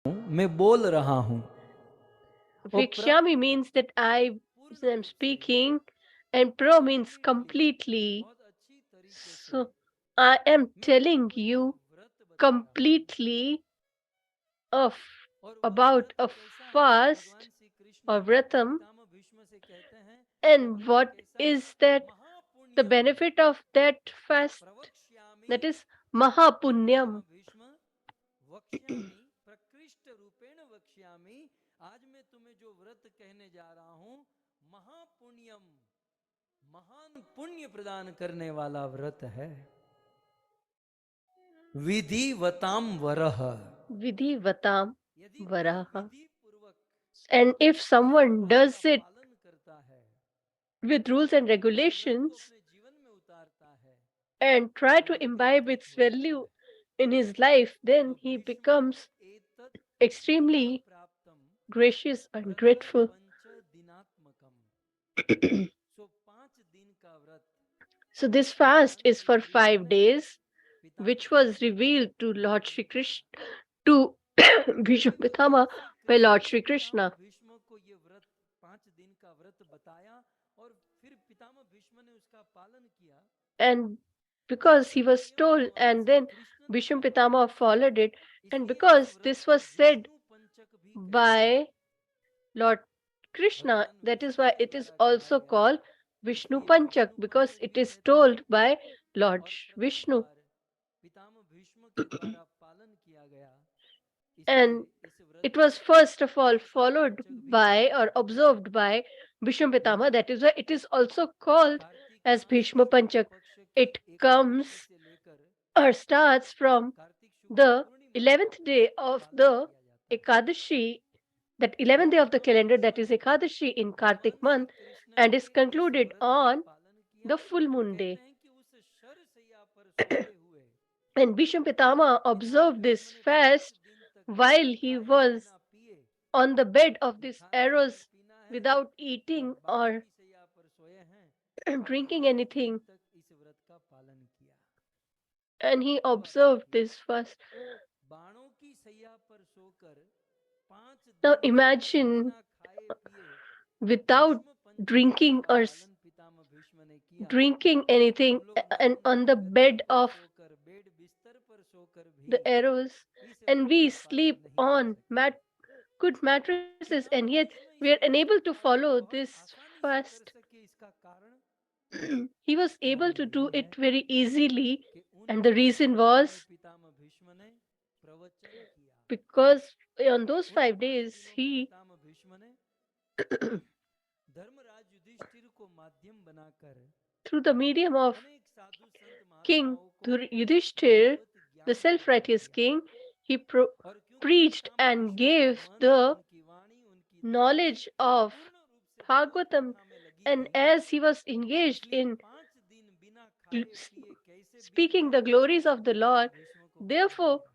मैं बोल रहा हूँ. Vikshami means that I am speaking, and pro means completely. So I am telling you completely of about a fast or vratam, and what is that the benefit of that fast, that is mahapunyam. वक्ष्यामि प्रकृष्ट रूपेण वक्ष्यामि. आज मैं तुम्हें जो व्रत कहने जा रहा हूं, महापुण्यम, महान पुण्य प्रदान करने वाला व्रत है. विधिवताम वरह. Vidhivatam यदि कोई varaha. विधि पूर्वक And if someone बात का does it पालन करता है, with rules and इस व्रत को regulations अपने जीवन में उतारता है, and try to स्वर्ग imbibe गमन its होता value है. in his life, then तो he भीष्म becomes एतत् व्रतं extremely प्राप्तं gracious and व्रत grateful. पंच दिनात्मकम. सो 5 दिन का व्रत So this fast is for Bhishma 5 ने days, Pitamah which was Bhishma को revealed to Lord Shri बताया. Krishna, to Bhishma जब Pitama Shri by Krishna Lord ने Shri पितामह Krishna. भीष्म को ये व्रत 5 दिन का व्रत बताया और फिर पितामह भीष्म ने उसका पालन किया. And because he was स्वयं told, भगवान and श्री then कृष्ण ने Bhishma पालन Pitama किया. followed it, and इसलिए इस because व्रत this को was said विष्णु पंचक भी कहते हैं. by Lord Krishna, भगवान that is विष्णु why के it is द्वारा कहा also गया, called Vishnu इसलिए Panchak, Vishnu because Panchak it भी is कहते हैं. told by Lord और प्रथम Vishnu. बार पितामह भीष्म के द्वारा पालन किया गया, इसलिए And इस व्रत it को was first of all Vishnu followed पंचक भी by कहते or हैं. observed by Bhishma Pitama, यह that is why it is also called Kartik as mass Bhishma के शुक्ल Panchak. पक्ष की It एकादशी comes से लेकर or starts from Kartik Shukla the पूर्णिमा तक 11th day of पालन the किया जाता है. Ekadashi, that तो 11th day of the Pitamah calendar, that Bhishma is ने Ekadashi in Kartik भगवान श्री month, कृष्ण and के is इस concluded व्रत का on पालन किया. the full moon कहते day. हैं कि उस शरशैया पर सोते हुए And Bhishma Pitama Pitamah observed Bhishma this ने 5 fast दिन तक while बिना he खाए was बिना पिए, on the bed of न these खाना है न arrows पीना है, without और eating बांस or की सैया पर सोए हैं और drinking 5 दिन anything. तक इस व्रत का पालन किया. And he अब आप observed सोचिए, this fast. बाणों की सैया पर सोकर 5 Now दिन तक imagine बिना खाए पिए without भीष्म पंचक व्रत drinking का or पालन पितामह भीष्म ने किया. drinking anything, हम लोग and नरम on नरम the गद्दे bed पर of सोकर, बेड बिस्तर पर सोकर भी the arrows, इस and व्रत we का पालन sleep नहीं कर on सकते. good mattresses, and yet Pitamah we Bhishma are इस व्रत unable का to पालन follow बहुत this आसानी से कर fast. सके, इसका कारण He was able कारण to do यही है it very easily, कि उन and the 5 reason दिनों में was पितामह भीष्म ने प्रवचन किया. because on those उन 5 days 5 दिनों में he पितामह भीष्म ने धर्मराज युधिष्ठिर को माध्यम बनाकर through the medium of अनेक साधु संत King महात्माओं को Yudhishthir, भगवत the ज्ञान प्रदान self-righteous किया. king, he और क्योंकि preached पितामह and भीष्म का gave मन, the उनकी वाणी, उनकी दृष्टि knowledge of पूर्ण रूप से भगवत Bhagavatam, कथा में लगी and थी, as he was engaged इसलिए in 5 दिन बिना खाए पिए कैसे बीत speaking the गए glories of the Pitamah Lord, Bhishma को पता नहीं therefore रहा.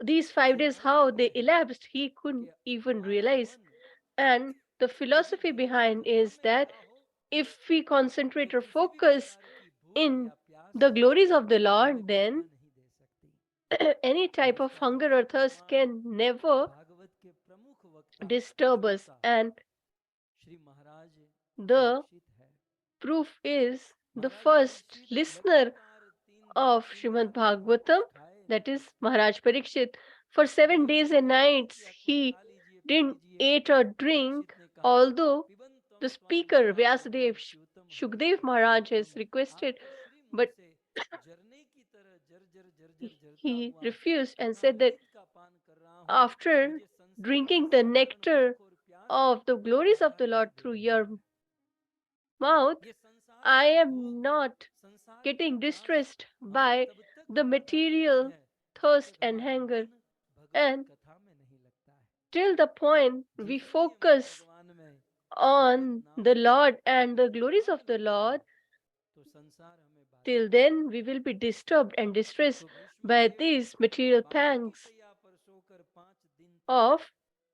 these 5 days, how सिद्धांत they यह है elapsed, he कि couldn't even हमारा realize. मन And the यदि philosophy भगवत behind कथा is में that लगा हो if we तो concentrate or किसी भी focus प्रकार की भूख in या प्यास the glories of the हमें Lord, then बाधा नहीं दे सकती. any और type of इसका hunger or thirst प्रमाण can never भागवत के प्रमुख वक्ता disturb us. श्रोता And श्री महाराज the परीक्षित है. proof is the Maharaj first Parikshit listener लगातार 3 दिन of 3 Shrimad रात बिना Bhagavatam, कुछ खाए that न is कुछ पिए. Maharaj Parikshit. For अब 7 days युधिष्ठिर and ने कहा nights, कि आप कुछ he खा लीजिए, पी didn't लीजिए. eat or drink, परीक्षित ने कहा although पिबंतम the त्वाम speaker महाबाहो Vyasadev च्युतम Shukdev हरेह Maharaj has अमृतम. requested, आपके श्रीमुख but से झरने की तरह जर झरता he हुआ refused and said that अमृत का पान कर रहा हूँ. after मुझे संसार के drinking the साधारण nectar दुख और प्यास of the glories of बाधा the कर Lord दे through रही your है. mouth, ये संसार I की am भूख, not संसार की getting प्यास distressed हमें by तब तक the बाधा देती material है जब thirst तक and हमारा hunger, मन भगवत and कथा में नहीं लगता है. till the point we जितनी भी हमारा focus भगवान में भगवत on नाम the में, Lord and the Bhagavad glories कथा of में the लगेंगे Lord, तो संसार हमें बाधा till नहीं then we देगा. will be disturbed and distressed तो Bhishma by Dev these material बाणों की pangs सैया पर सोकर 5 दिन तक of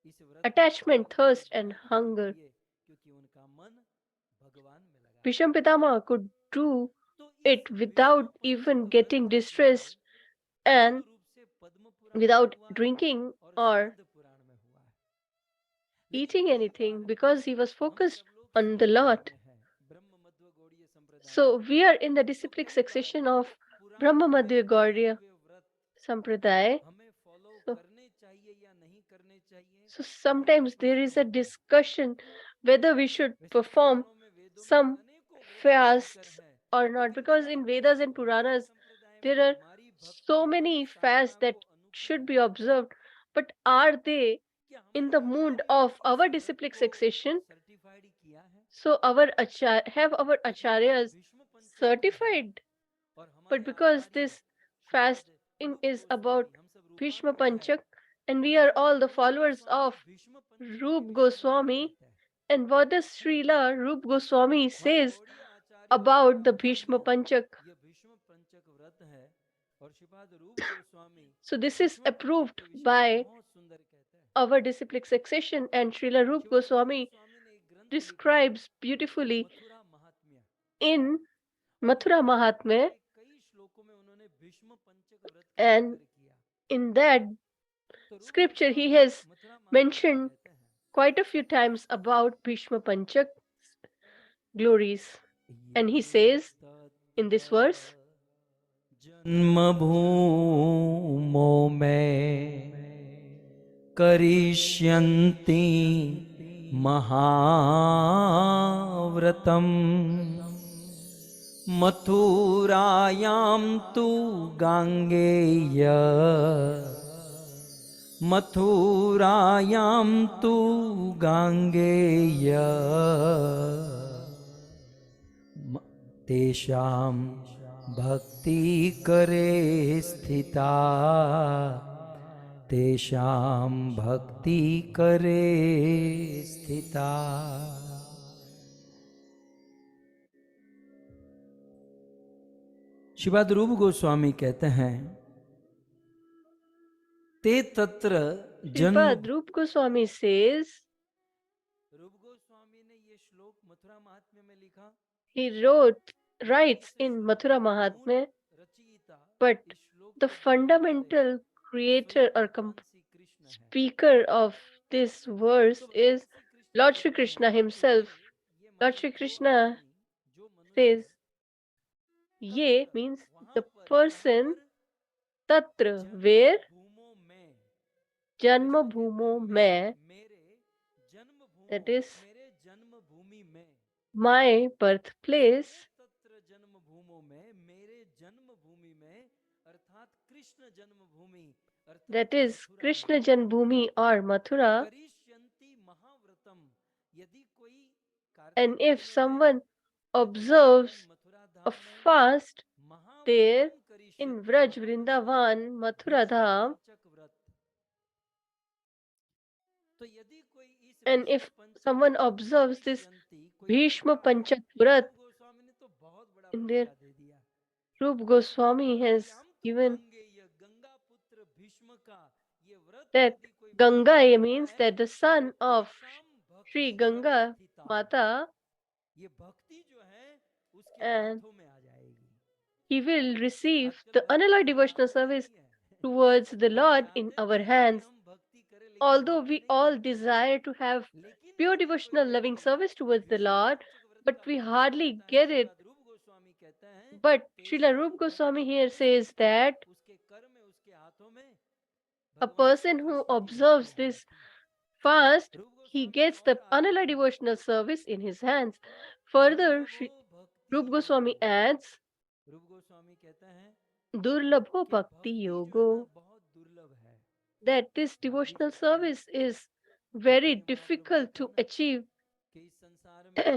इस व्रत का attachment, पालन किए thirst, and बिना खाए hunger. पिए, क्योंकि उनका मन भगवान में लगा था. Bhisham Pitama could do तो इस it Bhishma without Panchak even व्रत getting का विषय distressed मूल and रूप से पद्म पुराण में without हुआ है drinking और or Skanda eating anything because he was focused on the Lord. So we are in the disciplic succession of Brahma Madhya Gauriya Sampradaya. So, so sometimes there is a discussion whether we should perform some fasts or not, because in Vedas and Puranas there are so many fasts that should be observed, but are they in the mood of our disciplic succession? So have our acharyas certified, but because this fasting is about Bhishma Panchak and we are all the followers of Rup Goswami, and what does Srila Rup Goswami says about the Bhishma Panchak? So this is approved by our disciplic succession, and Srila Rup Goswami describes beautifully in Mathura Mahatmya, and in that scripture he has mentioned quite a few times about Bhishma Panchak glories, and he says in this verse, जन्मभूमो में करिष्यन्ति महाव्रतम् मथुरायां तु गांगेय मथुरायां तु गांगेय तेषां भक्ति करे स्थिता तेषां भक्ति करे स्थिता। श्रीपाद रूप गोस्वामी कहते हैं ते तत्र जन्म। Sripad Rup Goswami says, रूप गोस्वामी ने ये श्लोक मथुरा महात्म्य में लिखा, he writes in Mathura Mahatmya, but the fundamental creator or speaker of this verse is Lord Shri Krishna himself. Lord Shri Krishna says, Ye means the person, Tatra, where, Janma Bhumo mein, that is my birthplace, that is Krishna Janmabhoomi or Mathura. And if someone observes a fast there in Vraj Vrindavan, Mathura Dham, and if someone observes this Bhishma Panchak Vrat in there, Rup Goswami has given that Ganga means that the son of Sri Ganga Mata, and he will receive the unalloyed devotional service towards the Lord in our hands. Although we all desire to have pure devotional loving service towards the Lord, but we hardly get it. But Srila Rup Goswami here says that a person who observes this fast, he gets the unalloyed devotional service in his hands. Further, Rup Goswami adds, Durlabho Bhakti Yogo, that this devotional service is very difficult to achieve.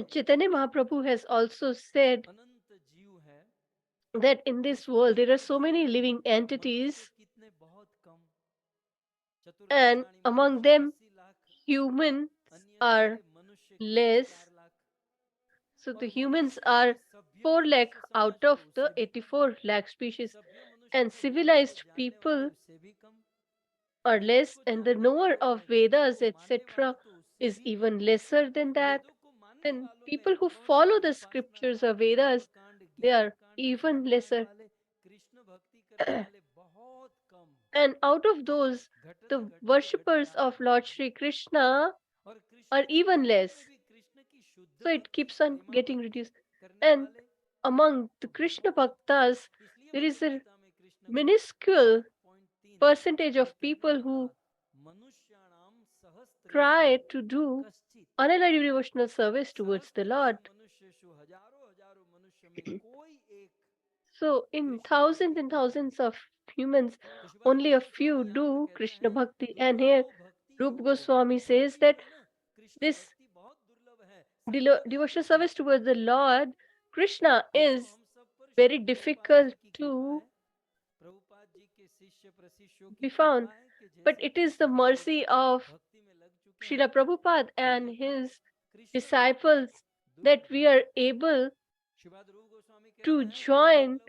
Chaitanya Mahaprabhu has also said that in this world there are so many living entities, and among them humans are less. So the humans are 4 lakh out of the 84 lakh species, and civilized people are less, and the knower of Vedas, etc., is even lesser than that. Then people who follow the scriptures of Vedas, they are even lesser. And out of those, the worshippers of Lord Shri Krishna or even less. So it keeps on getting reduced. And among the Krishna Bhaktas, there is a minuscule percentage of people who try to do unalloyed devotional service towards the Lord. So, in thousands and thousands of humans, only a few do Krishna Bhakti. And here, Rupa Goswami says that this devotional service towards the Lord Krishna is very difficult to be found, but it is the mercy of Srila Prabhupada and his disciples that we are able to join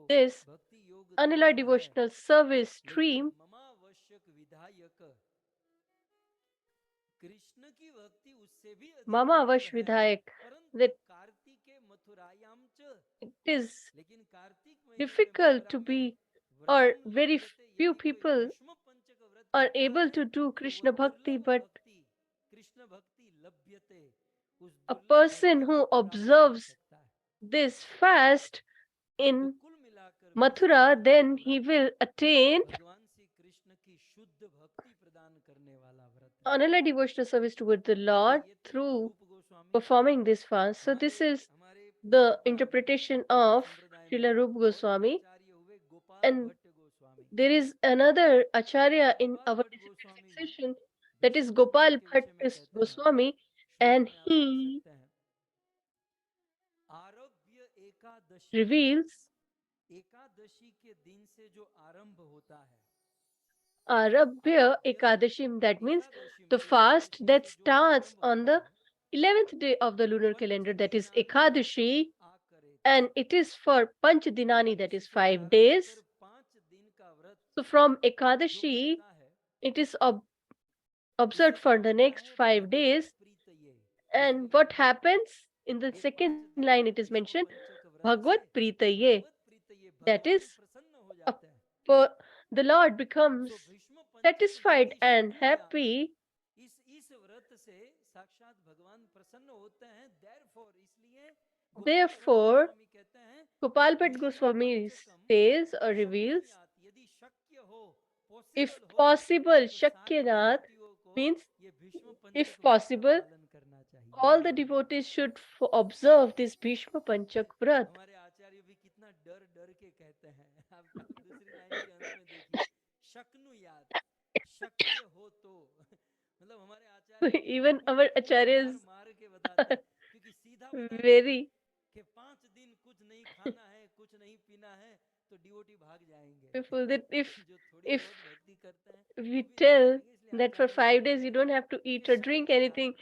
this unalloyed devotional service stream. Mama Vash Vidhayak, that it is difficult to be, or very few people are able to do Krishna Bhakti, but a person who observes this fast in Mathura, then he will attain unalloyed devotional service toward the Lord through performing this fast. So this is the interpretation of Srila Rupa Goswami. And there is another Acharya in our disciplic session, that is Gopal Bhatt Goswami, and he reveals Arabhya Ekadashim, that means the fast that starts on the 11th day of the lunar calendar, that is Ekadashi, and it is for Panch Dinani, that is 5 days. So from Ekadashi, it is observed for the next 5 days. And what happens in the second line, it is mentioned Bhagvat Pritaye, that is a, the Lord becomes satisfied and happy. Therefore, Gopal Bhatt Goswami says or reveals, if possible, Shakyanath means if possible, all the devotees should observe this Bhishma Panchak Vrat. Even our acharyas are very beautiful that if we tell that for 5 days you don't have to eat or drink anything,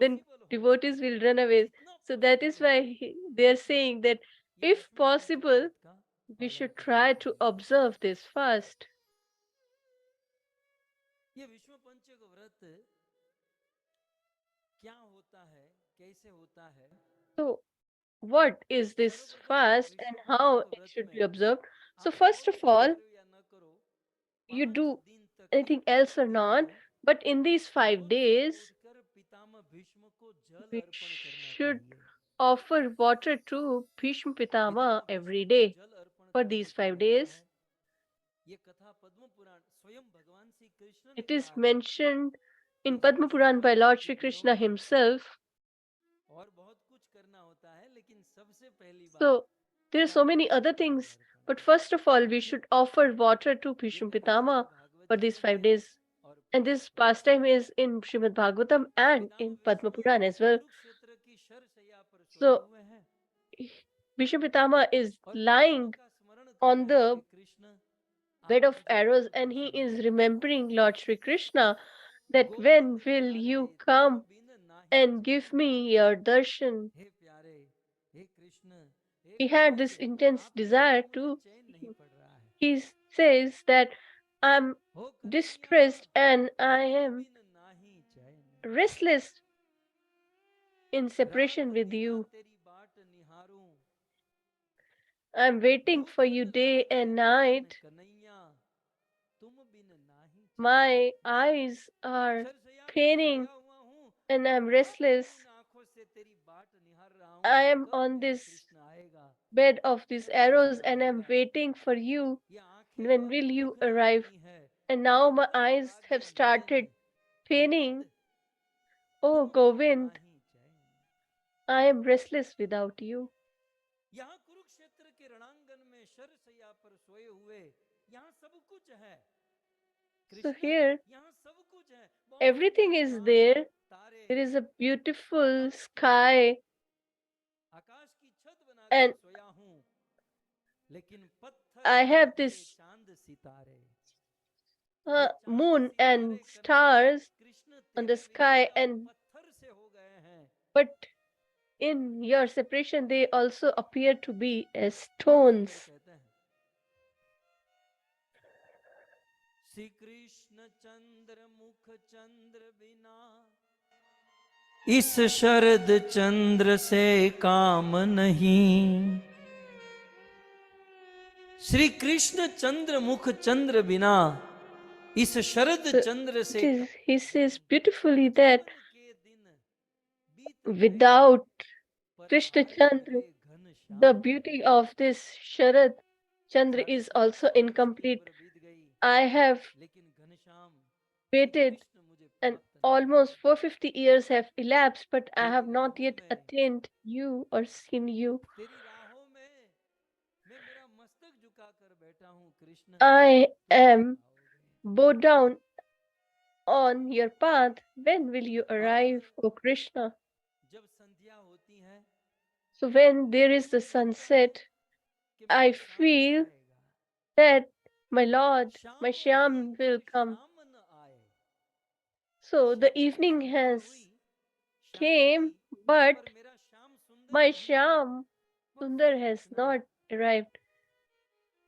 then devotees will run away. So that is why they are saying that if possible, we should try to observe this fast. So, what is this fast and how it should be observed? So, first of all, you do anything else or not, but in these 5 days, we should offer water to Bhishma Pitama every day for these 5 days. It is mentioned in Padma Puran by Lord Shri Krishna himself. So there are so many other things, but first of all, we should offer water to Bhishma Pitama for these 5 days. And this pastime is in Shrimad Bhagavatam and in Padma Puran as well. So Bhishma Pitama is lying on the bed of arrows and he is remembering Lord Shri Krishna, that when will you come and give me your darshan? He had this intense desire to see him. He says that I'm distressed and I am restless in separation with you. I'm waiting for you day and night. My eyes are paining and I'm restless. उन आंखों से तेरी बाट निहार रहा हूं I कि am कब on मेरा this कृष्ण आएगा, bed of these कब arrows कृष्ण and I'm आएगा। waiting for you. ये आंखें तो When अब will you दिखने arrive? लगी है, And now my कब eyes भाग्य have मिलेंगे। started paining. गोविंद Oh, तुम बिन Govind, नाही चैन। I am restless without you. यहाँ कुरुक्षेत्र के रणांगन में शरशैया पर सोए हुए, यहाँ सब कुछ है So कृष्ण, here, यहाँ सब कुछ है, बहुत everything सुंदर is चांद there. तारे, There is a beautiful आकाश की sky, आकाश की छत बनाकर and सोया हूँ, लेकिन पत्थर I से have बने this चांद सितारे। ये चांद moon सितारे and Kanhaiya stars Krishna on the तेरे मिलन sky, का and पत्थर से हो गए हैं। but in your separation, they also appear to be as Bhagavat में stones. कहते हैं, श्री कृष्ण चंद्र मुख चंद्र बिना इस शरद चंद्र से काम नहीं। श्री कृष्ण चंद्र मुख चंद्र बिना इस शरद So चंद्र it से is, he says beautifully that जीवन के दिन बीत गए, without पर Krishna आए Chandra, कहे घन the Shyam. beauty of this Sharad Chandra साढ़े is 7 also साल मुझे incomplete. पर बीत गई, I have लेकिन घनश्याम श्री waited कृष्ण मुझे and प्राप्त नहीं almost हुए। 450 years have elapsed, but I have तेरी not राहों yet में, attained you or seen you. तेरी राहों में मैं मेरा मस्तक झुकाकर बैठा हूँ कृष्ण, I तुम कब am आओगे। bowed down on your path. When will you और arrive, O Krishna? जब संध्या होती है So when there तो is the मुझे लगता है sunset, कि I मेरा श्याम कब feel आएगा। that my Lord, my शाम हुई Shyam will पर come. शाम न आए। So the श्याम की evening संध्या has हुई, शाम came, हुई, but पर मेरा श्याम सुंदर my नहीं आया। Shyam बहुत Sundar सुंदर has रचना है। not arrived.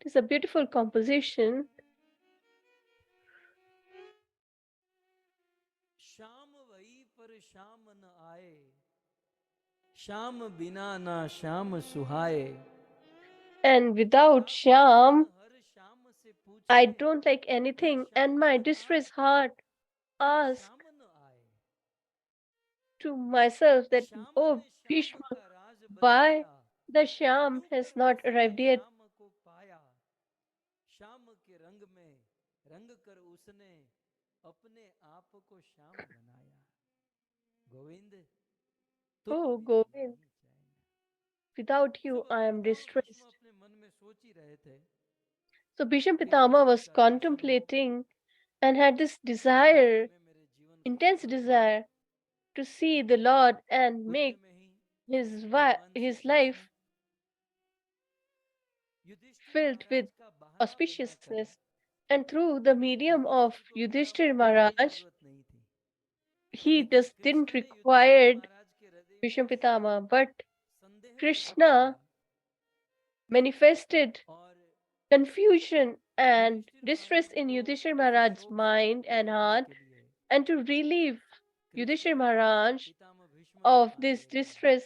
It is a beautiful composition. Shyam वही पर श्याम न आए, श्याम बिना ना श्याम सुहाए। And without रात Shyam, दिन हर श्याम से I पूछे, don't like hey anything, Shyam and my सरकार distressed heart क्यों asks श्याम न आए। to myself that, Shyam oh ने श्याम Bhishma, का राज why बताया, the Shyam क्यों has not करवश में arrived yet? श्याम को पाया। श्याम के रंग में रंग कर उसने अपने आप को श्याम बनाया। गोविंद तुम Oh बिन Govind, नहीं चैन। without you सब I am Pitamah Bhishma distressed. अपने मन में सोच ही रहे थे So Bhishma कि Pitama कृष्ण was का दर्शन हो, contemplating and had this उतने desire, में मेरे जीवन का intense अंत हो। desire, to see the Lord and उतने make में ही भगवान Shri his Krishna life Yudhishthir filled with महाराज का बहाना बनाकर, auspiciousness. And through the medium of Yudhishthir को Yudhishthir पितामह बनने की Maharaj, जरूरत नहीं थी, he लेकिन just didn't कृष्ण ने युधिष्ठिर require महाराज के हृदय Bhishma में Pitama, but संदेह प्रकट किया Krishna manifested और confusion and Yudhishthir distress Maharaj in को Yudhishthir उस Maharaj's शोक से mind मुक्ति and दिलाने heart, के लिए and to relieve Krishna Yudhishthir Maharaj पितामह भीष्म के of पास this ले गया। distress,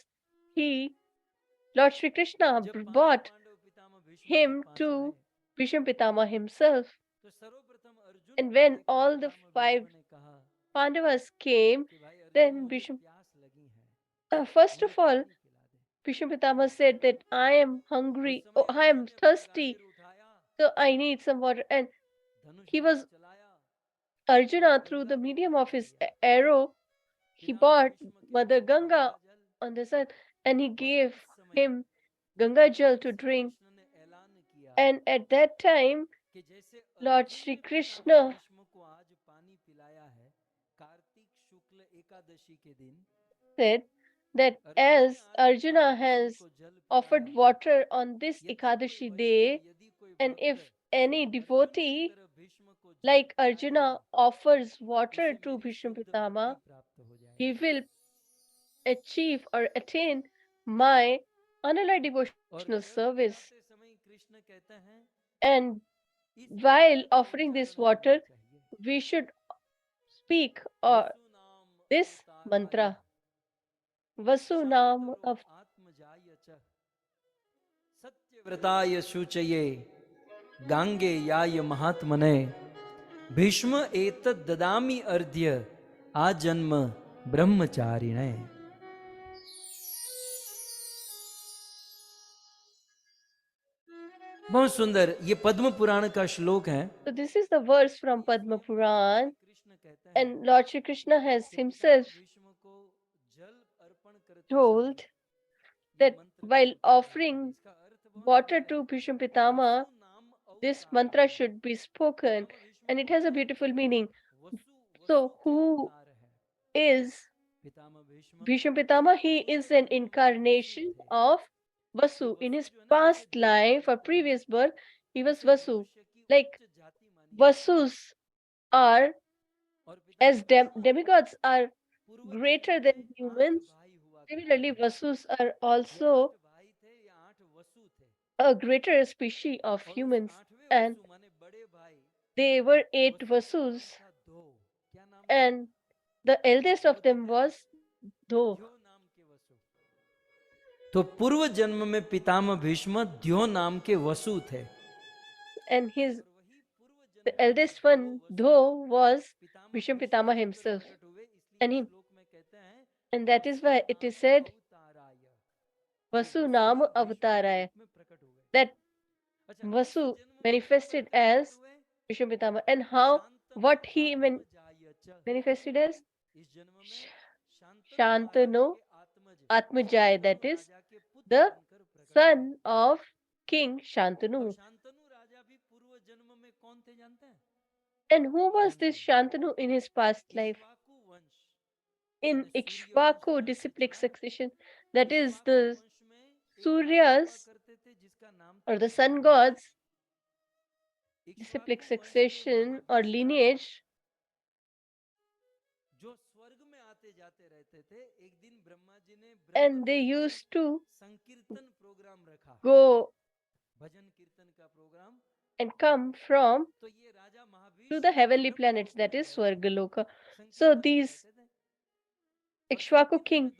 Lord Shri Krishna जब पांचों brought पांडव पितामह भीष्म के him पास आए to Bhishma Pitama himself. तो सर्वप्रथम अर्जुन And को when देखकर all the पितामह 5 भीष्म ने कहा Pandavas came, कि भाई अर्जुन then मुझे Bhishma, प्यास लगी है, first मुझे of all, पानी पिला दे। Bhishma Pitama said that I am उस hungry, समय oh, I अर्जुन am ने अपना thirsty, गांडीव उठाया, so I need some water. And Dhanush he बाण was चलाया और Arjuna, through गंगा the को medium पानी of his दिया। arrow, he Pitamah brought Bhishma के Mother मुख में Ganga गंगा जल, on the side and he और gave उस समय him Ganga Jal भगवान to श्री drink. कृष्ण ने ऐलान किया And at that time, कि जैसे Lord अर्जुन Shri ने पितामह Krishna भीष्म को आज पानी पिलाया है कार्तिक शुक्ल एकादशी के दिन, said that अर्जुन ने as आज पितामह Arjuna भीष्म has को जल offered पिलाया, water on this यदि कोई Ekadashi वैष्णव, day, यदि कोई and भक्त if any अर्जुन की devotee तरह भीष्म को जल like पिलाएगा, Arjuna offers water उसे to मेरी Bhishma शुद्ध Pitama, भक्ति प्राप्त हो he जाएगी। will achieve or attain my unalloyed और devotional जल service. पिलाते समय कृष्ण कहते हैं And इस while मंत्र का offering this उच्चारण करना water, चाहिए, we should speak वसु नाम this अवताराय mantra, Vasu Nam शांतरो of आत्मजाय च सत्यव्रताय शुचये गांगे याय महात्मने भीष्म एतद् ददामि अर्ध्य आजन्म ब्रह्मचारिणे। बहुत सुंदर, ये पद्म पुराण का श्लोक है। So this is the verse from Padma Puran, and Lord Shri Krishna has himself told that while offering water to Bhishma Pitama, this mantra should be spoken, and it has a beautiful meaning. So who is Bhishma Pitama? He is an incarnation of Vasu. In his past life or previous birth, he was Vasu. Like Vasus are, as demigods are greater than humans, similarly Vasus are also a greater species of humans, and they were 8 Vasus, and the eldest of them was Do. तो पूर्व जन्म में पितामह भीष्म द्यो नाम के वसु थे, and the eldest one, Do, was Bhishma Pitama himself, and that is why it is said Vasu Nam Avataraya, that Vasu manifested as Bhishma Pitama. And what he manifested as? Shantanu Atmajaya, that is the son of King Shantanu. And who was this Shantanu in his past life? In Ikshvaku disciplic succession, that is the Suryas or the sun gods disciplic succession or lineage, and they used to go and come from to the heavenly planets, that is Swargaloka. So these Ikshvaku king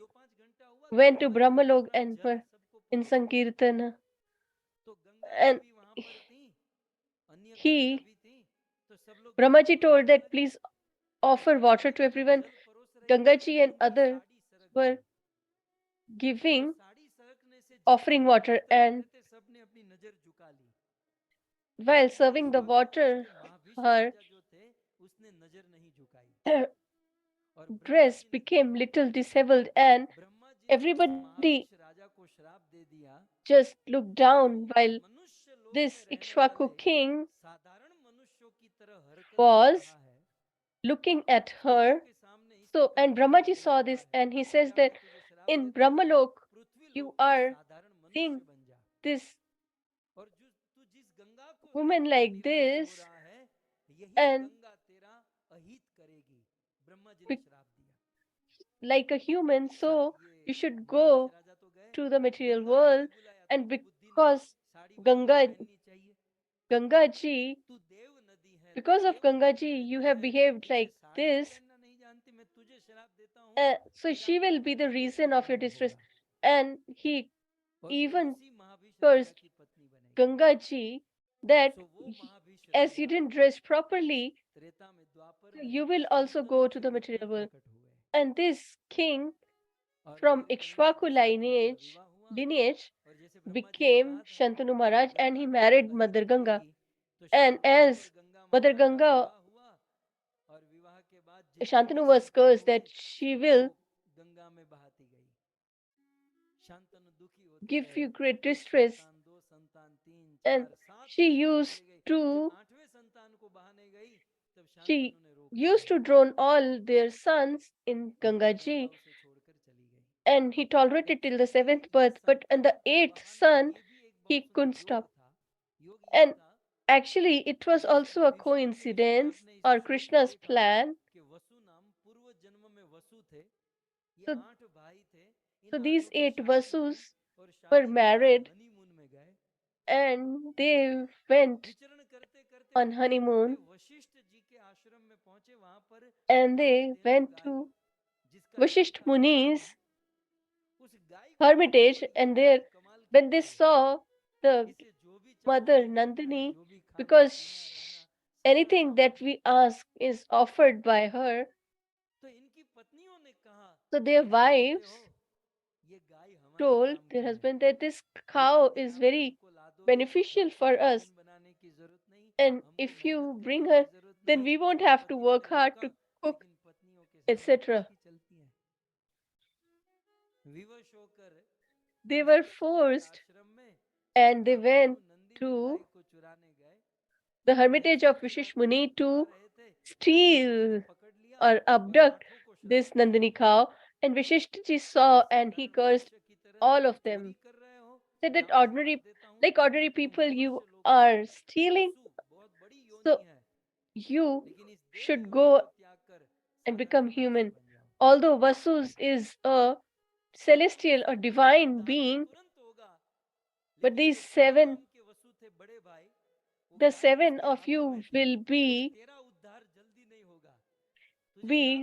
went to Brahmalok and were in Sankirtana, and Brahmaji told that please offer water to everyone. Gangaji and others were offering water, and while serving the water, her dress became little disheveled, and everybody just looked down while this Ikshvaku king was looking at her. So, and Brahmaji saw this, and he says that in Brahmalok, you are seeing this woman like this, and like a human, so you should go to the material world, and because Gangaji, because of Gangaji, you have behaved like this, so she will be the reason of your distress. And he even cursed Gangaji that as you didn't dress properly, you will also go to the material world. And this king from Ikshvaku lineage became Shantanu Maharaj, and he married Mother Ganga. And as Mother Ganga, Shantanu was cursed that she will give you great distress, and she used to drown all their sons in Gangaji, and he tolerated till the 7th birth, but in the 8th son he couldn't stop. And actually it was also a coincidence or Krishna's plan. So these 8 Vasus were married, and they went on honeymoon, and they went to Vashisht Muni's hermitage, and there when they saw the mother Nandini, because anything that we ask is offered by her, So their wives told their husband that this cow is very beneficial for us, and if you bring her, then we won't have to work hard to cook, etc. They were forced, and they went to the hermitage of Vishish Muni to steal or abduct this Nandini cow. And Vishishtaji saw and he cursed all of them. Said that ordinary people, you are stealing, so you should go and become human. Although Vasu is a celestial or divine being, but the seven of you will be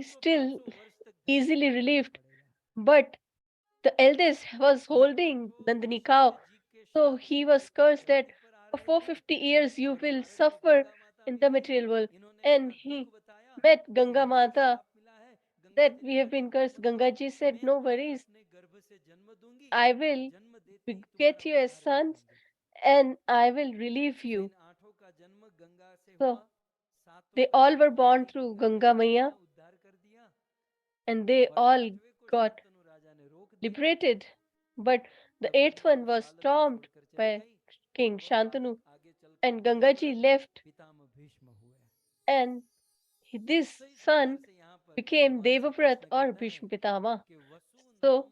still easily relieved. But the eldest was holding Nandini cow, so he was cursed that for 450 years you will suffer in the material world. And he met Ganga Mata that we have been cursed. Gangaji said, no worries, I will get you as sons and I will relieve you. So they all were born through Ganga Maya and they all got liberated. But the eighth one was stormed by King Shantanu, and Gangaji left, and this son became Devavrat or Bhishma Pitama. So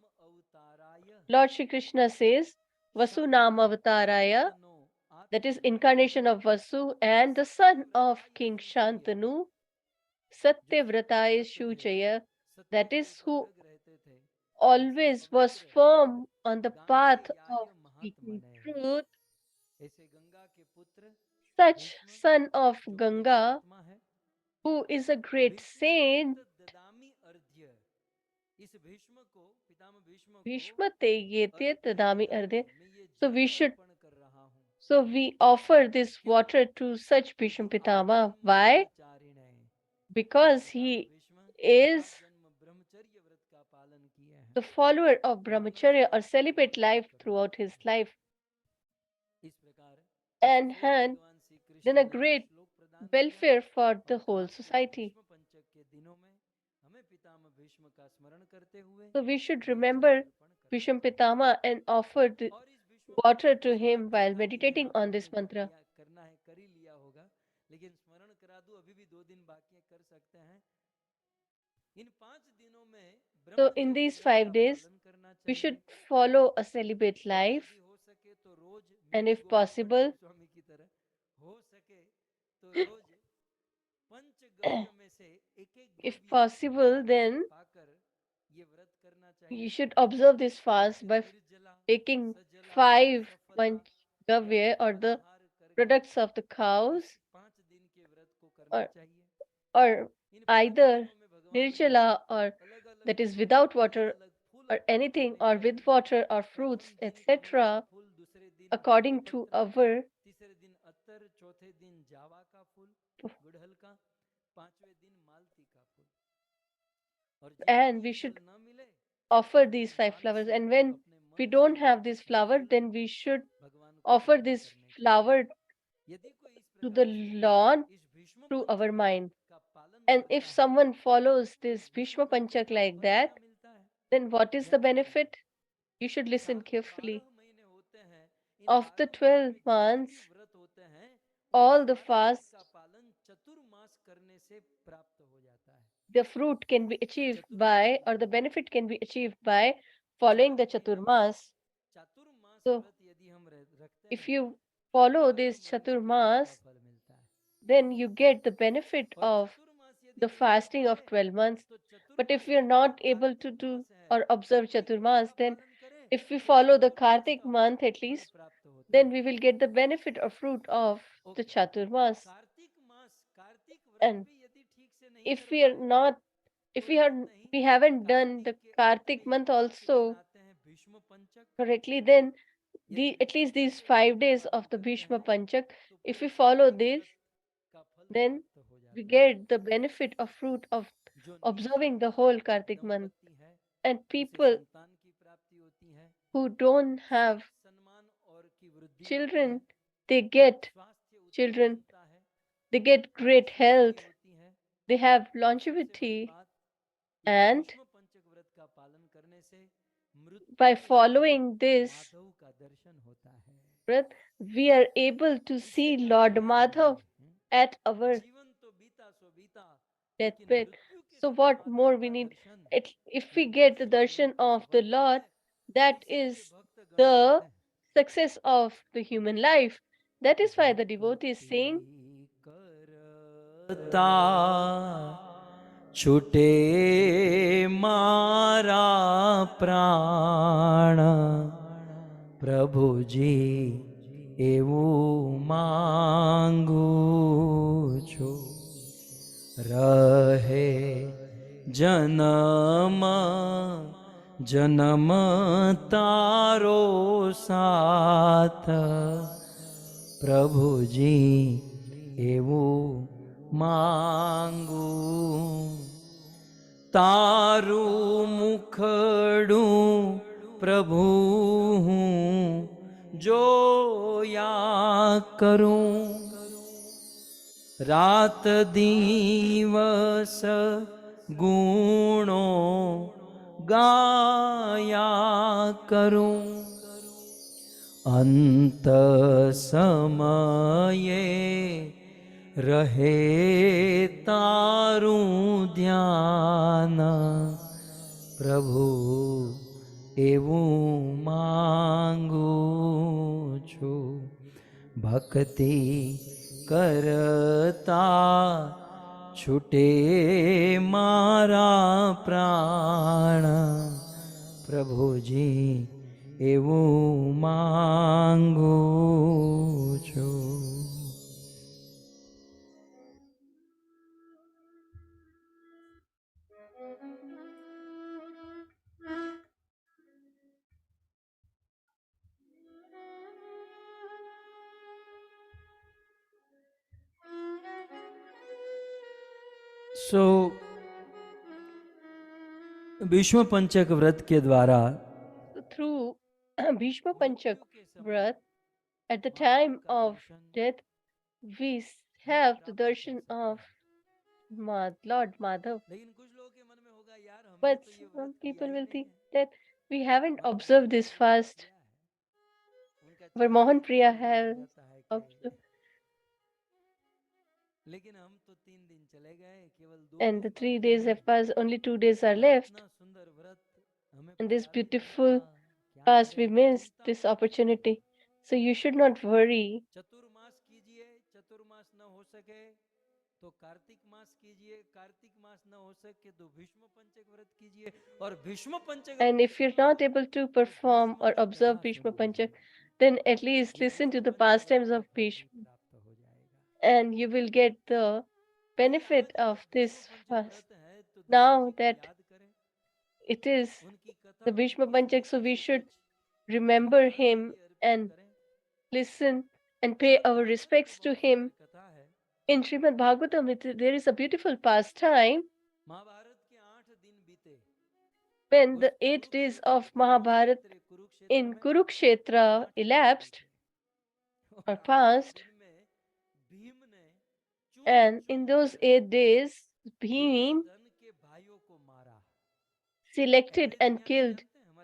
Lord Shri Krishna says, Vasu Nam Avataraya, that is incarnation of Vasu and the son of King Shantanu, Satyavrata is Shuchaya, that is who always was firm on the path of speaking truth. Such son of Ganga, who is a great saint, Bhishma te yete tadami ardhe. So we offer this water to such Bhishma Pitama. Why? Because he is the follower of brahmacharya or celibate life throughout his life and had done a great welfare for the whole society. So we should remember Bhishma Pitama and offer the water to him while meditating on this mantra. So in these 5 days, we should follow a celibate life, and if possible, if possible, then you should observe this fast by taking 5 Panchgavya or the products of the cows, or, or either nirjala or that is without water or anything, or with water or fruits, etc., according to our and we should offer these 5 flowers. And when we don't have this flower, then we should offer this flower to the Lord through our mind. And if someone follows this Bhishma Panchak like that, then what is the benefit? You should listen carefully. Of the 12 months, all the fasts, the fruit can be achieved by, or the benefit can be achieved by following the Chaturmas. So, if you follow this Chaturmas, then you get the benefit of the fasting of 12 months. But if we are not able to do or observe Chaturmas, then if we follow the Kartik month at least, then we will get the benefit or fruit of the Chaturmas. And if we are not, if we haven't done the Kartik month also correctly, then at least these 5 days of the Bhishma Panchak, if we follow this, then we get the benefit of fruit of observing the whole Kartik month. And people who don't have children, they get children, they get great health, they have longevity, and by following this breath, we are able to see Lord Madhav at our deathbed. So, what more we need? If we get the darshan of the Lord, that is the success of the human life. That is why the devotee is saying, छूटे मारा प्राण प्रभुजी એવું માંગુ છું રહે જન્મ જન્મ તારો સાથ પ્રભુજી એવું માંગુ તારું મુખડું પ્રભુ હું જોયા કરું રાત દિવસ ગુણો ગાયા કરું અંત સમયે રહે તારું ધ્યાન પ્રભુ એવું માંગુ છું ભક્તિ કરતા છૂટે મારા પ્રાણ પ્રભુજી એવું માંગુ છું. So, भीष्म पंचक व्रत के द्वारा through Bhishma Panchak Vrat, at the time of death, we have the darshan of Lord Madhav. But some people will think that we haven't observed this fast. But Mohan Priya has observed. And the 3 days have passed, only 2 days are left. And this beautiful fast, we missed this opportunity. So you should not worry. तो कार्तिक मास कीजिए कार्तिक मास न हो सके तो भीष्म पंचक व्रत कीजिए और भीष्म पंचक And if you're not able to perform or observe Bhishma Panchak, then at least listen to the pastimes of Bhishma and you will get the benefit of this fast. Now that it is the Bhishma Panchak, so we should remember him and listen and pay our respects to him. In Shrimad Bhagavatam, there is a beautiful pastime when the 8 days of Mahabharat in Kurukshetra elapsed or passed, and in those 8 days, Bhim selected and killed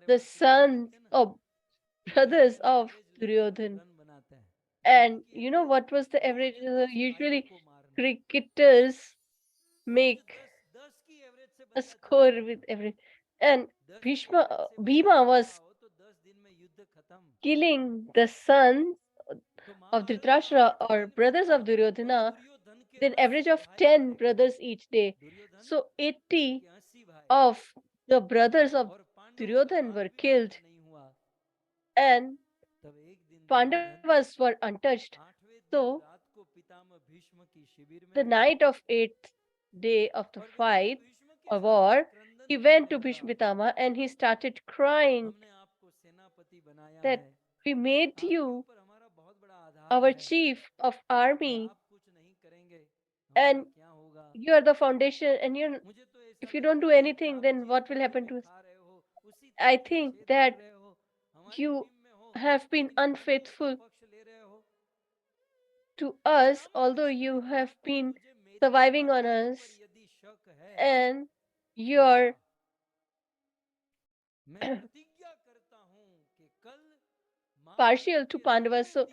the sons or brothers of Duryodhan. And you know what was the average? Usually, cricketers make a score with every. And Bhima was killing the sons of Dhritarashtra or brothers of Duryodhana, then average of 10 brothers each day. So 80 of the brothers of Duryodhan were killed, and Pandavas were untouched. So the night of 8th day of the fight or war, he went to Bhishma Pitama and he started crying that we made you our chief of army and you are the foundation and if you don't do anything, then what will happen to us? I think that you have been unfaithful to us, although you have been surviving on us, and you're partial to Pandavas. So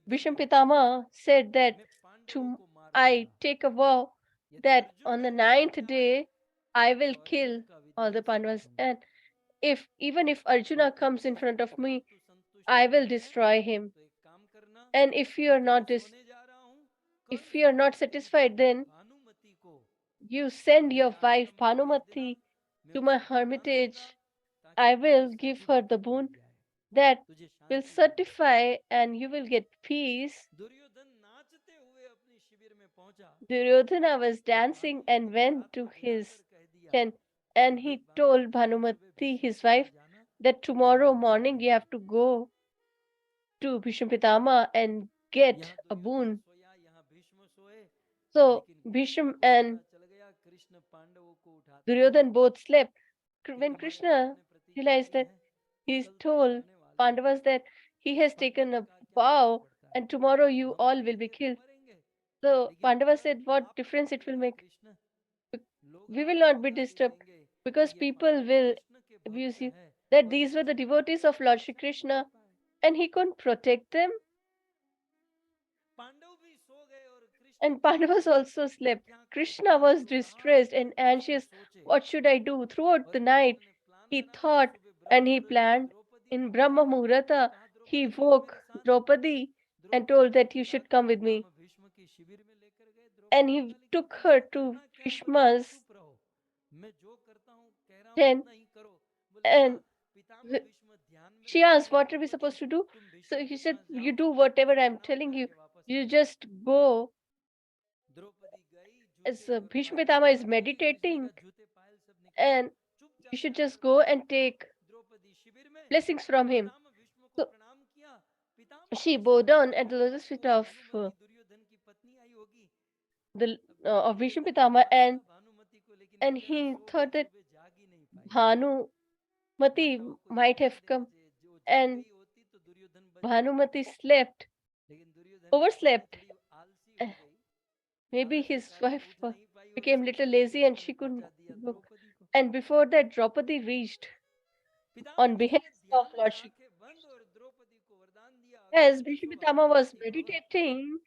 Bhishma Pitama said that to I take a vow that on the ninth day I will kill all the Pandavas, and if even if Arjuna comes in front of me, I will destroy him. And if you are not satisfied, then you send your wife Bhanumati to my hermitage. I will give her the boon that will certify, and you will get peace. Duryodhana was dancing and went to his tent, and he told Bhanumati, his wife, that tomorrow morning you have to go to Bhishma Pitama and get a boon. So Bhishma and Duryodhan both slept. When Krishna realized that, he told Pandavas that he has taken a vow and tomorrow you all will be killed. So Pandavas said, what difference it will make? We will not be disturbed because people will abuse you. That these were the devotees of Lord Shri Krishna and he couldn't protect them. And Pandavas also slept. Krishna was distressed and anxious. What should I do? Throughout the night, he thought and he planned. In Brahma Muhurta, he woke Draupadi and told that you should come with me. And he took her to Bhishma's tent and she asked, what are we supposed to do? So he said, you do whatever I'm telling you. You just go. As Bhishma Pitama is meditating, and you should just go and take blessings from him. So she bowed down at the lotus feet of of Bhishma Pitama, and he thought that Bhanumati might have come, and Bhanumati slept, overslept. Uh, Maybe his wife became little lazy and she couldn't look. And before that, Draupadi reached on behest of Lord Shri. As Bhishma Pitama was meditating,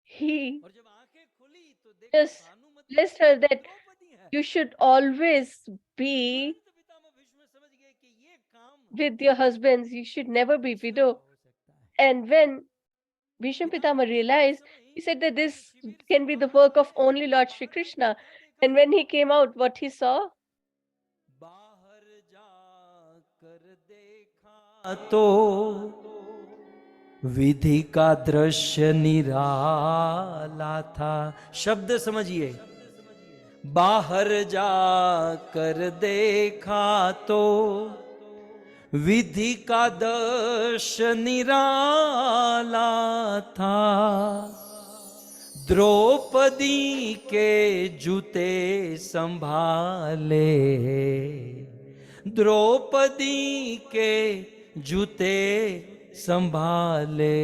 he just blessed her that you should always be with your husbands. You should never be widow. And when Bhishma Pitama realized, he said that this can be the work of only Lord Shri Krishna. And when he came out, what he saw? तो विधि का दृश्य निराला था। शब्द समझिए, बाहर जाकर देखा तो विधि का दृश्य निराला था। द्रौपदी के जूते संभाले, द्रौपदी के जूते संभाले,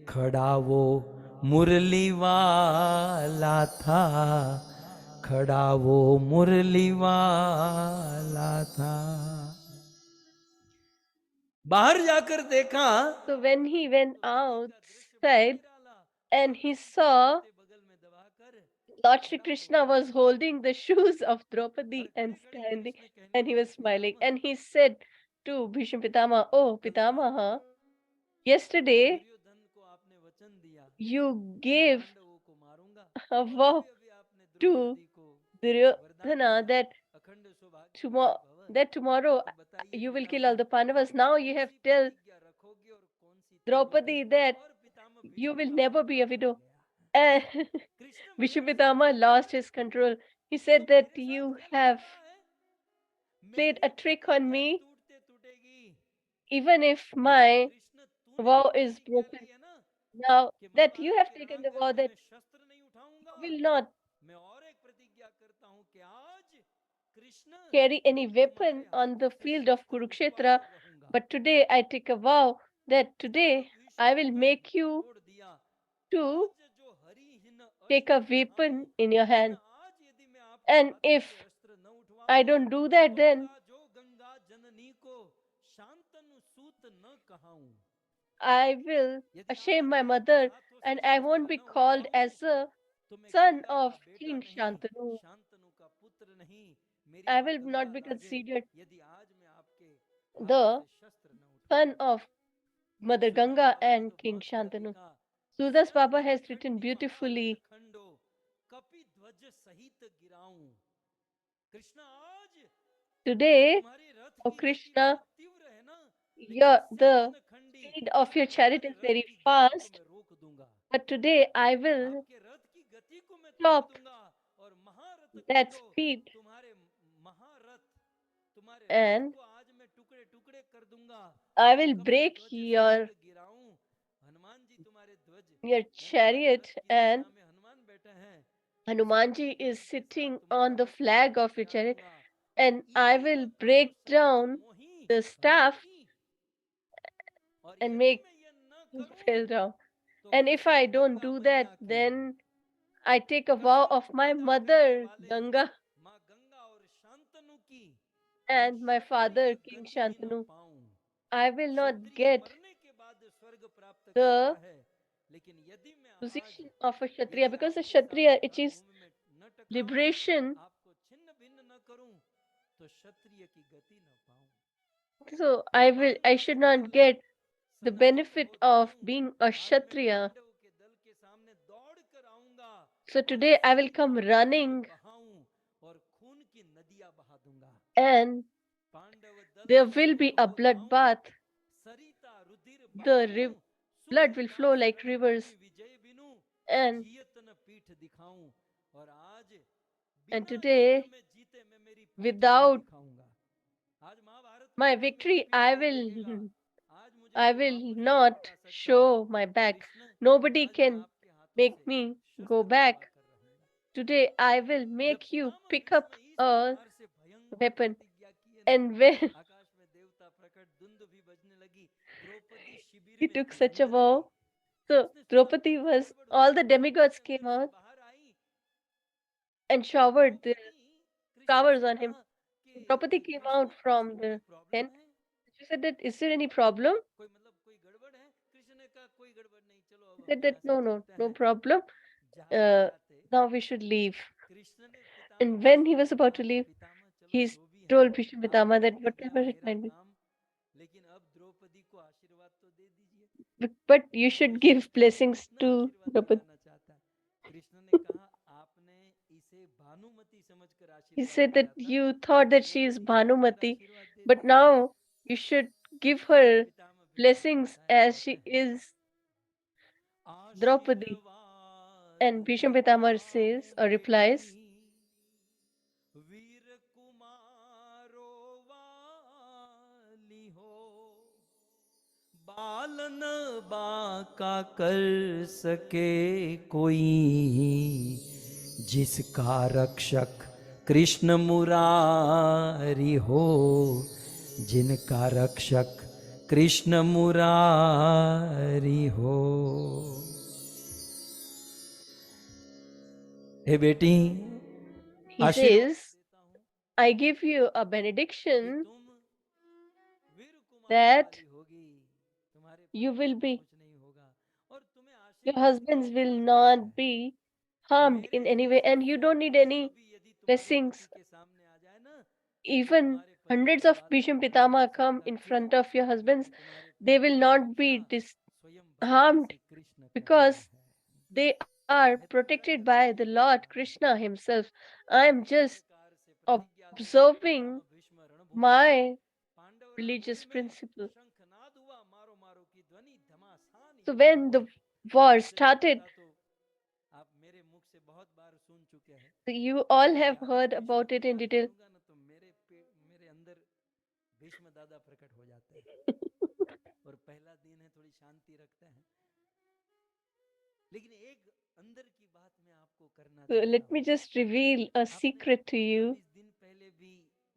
खड़ा वो मुरली वाला था, खड़ा वो मुरली वाला था। बाहर जाकर देखा, so when he went outside and he saw Lord Shri Krishna was holding the shoes of Draupadi and standing, and he was smiling. And he said to Bhishma Pitama, oh Pitamaha, yesterday you gave a vow to Duryodhana that tomorrow you will kill all the Pandavas. Now you have tell Draupadi that you will never be a widow. And Bhishma Pitama lost his control. He said that you have played a trick on me. Even if my vow is broken, now that you have taken the vow that you will not carry any weapon on the field of Kurukshetra, but today I take a vow that today I will make you to take a weapon in your hand. And if I don't do that, then I will shame my mother and I won't be called as a son of King Shantanu. I will not be considered the son of Mother Ganga and King Shantanu. Surdas Baba has written beautifully, today, O Krishna, the speed of your chariot is very fast, but today I will stop that speed and I will break your chariot, and Hanumanji is sitting on the flag of your chariot, and I will break down the staff and make you fell down. And if I don't do that, then I take a vow of my mother Ganga and my father King Shantanu. I will not get the position of a Kshatriya, because a Kshatriya, it is liberation. So I should not get the benefit of being a Kshatriya. So today I will come running, and there will be a bloodbath. The blood will flow like rivers, and today, without my victory, I will not show my back. Nobody can make me go back. Today I will make you pick up a weapon. And when he took such a vow, so Draupadi was, all the demigods came out and showered their flowers on him. Draupadi came out from the tent. She said that, is there any problem? He said that, no problem. Uh, Now we should leave. And when he was about to leave, he told Bhishma Pitama that whatever it might be, but you should give blessings to Draupadi. He said that you thought that she is Bhanumati, but now you should give her blessings as she is Draupadi. And Bhishma Pitama says or replies, बालन बाका कर सके कोई जिसका रक्षक कृष्ण मुरारी हो, जिनका रक्षक कृष्ण मुरारी हो। हे बेटी, he says, I give you a benediction that you will be, your husbands will not be harmed in any way, and you don't need any blessings. Even hundreds of Bhishma Pitama come in front of your husbands, they will not be harmed, because they are protected by the Lord Krishna himself. I am just observing my religious principle. So when the war started, you all have heard about it in detail. So let me just reveal a secret to you.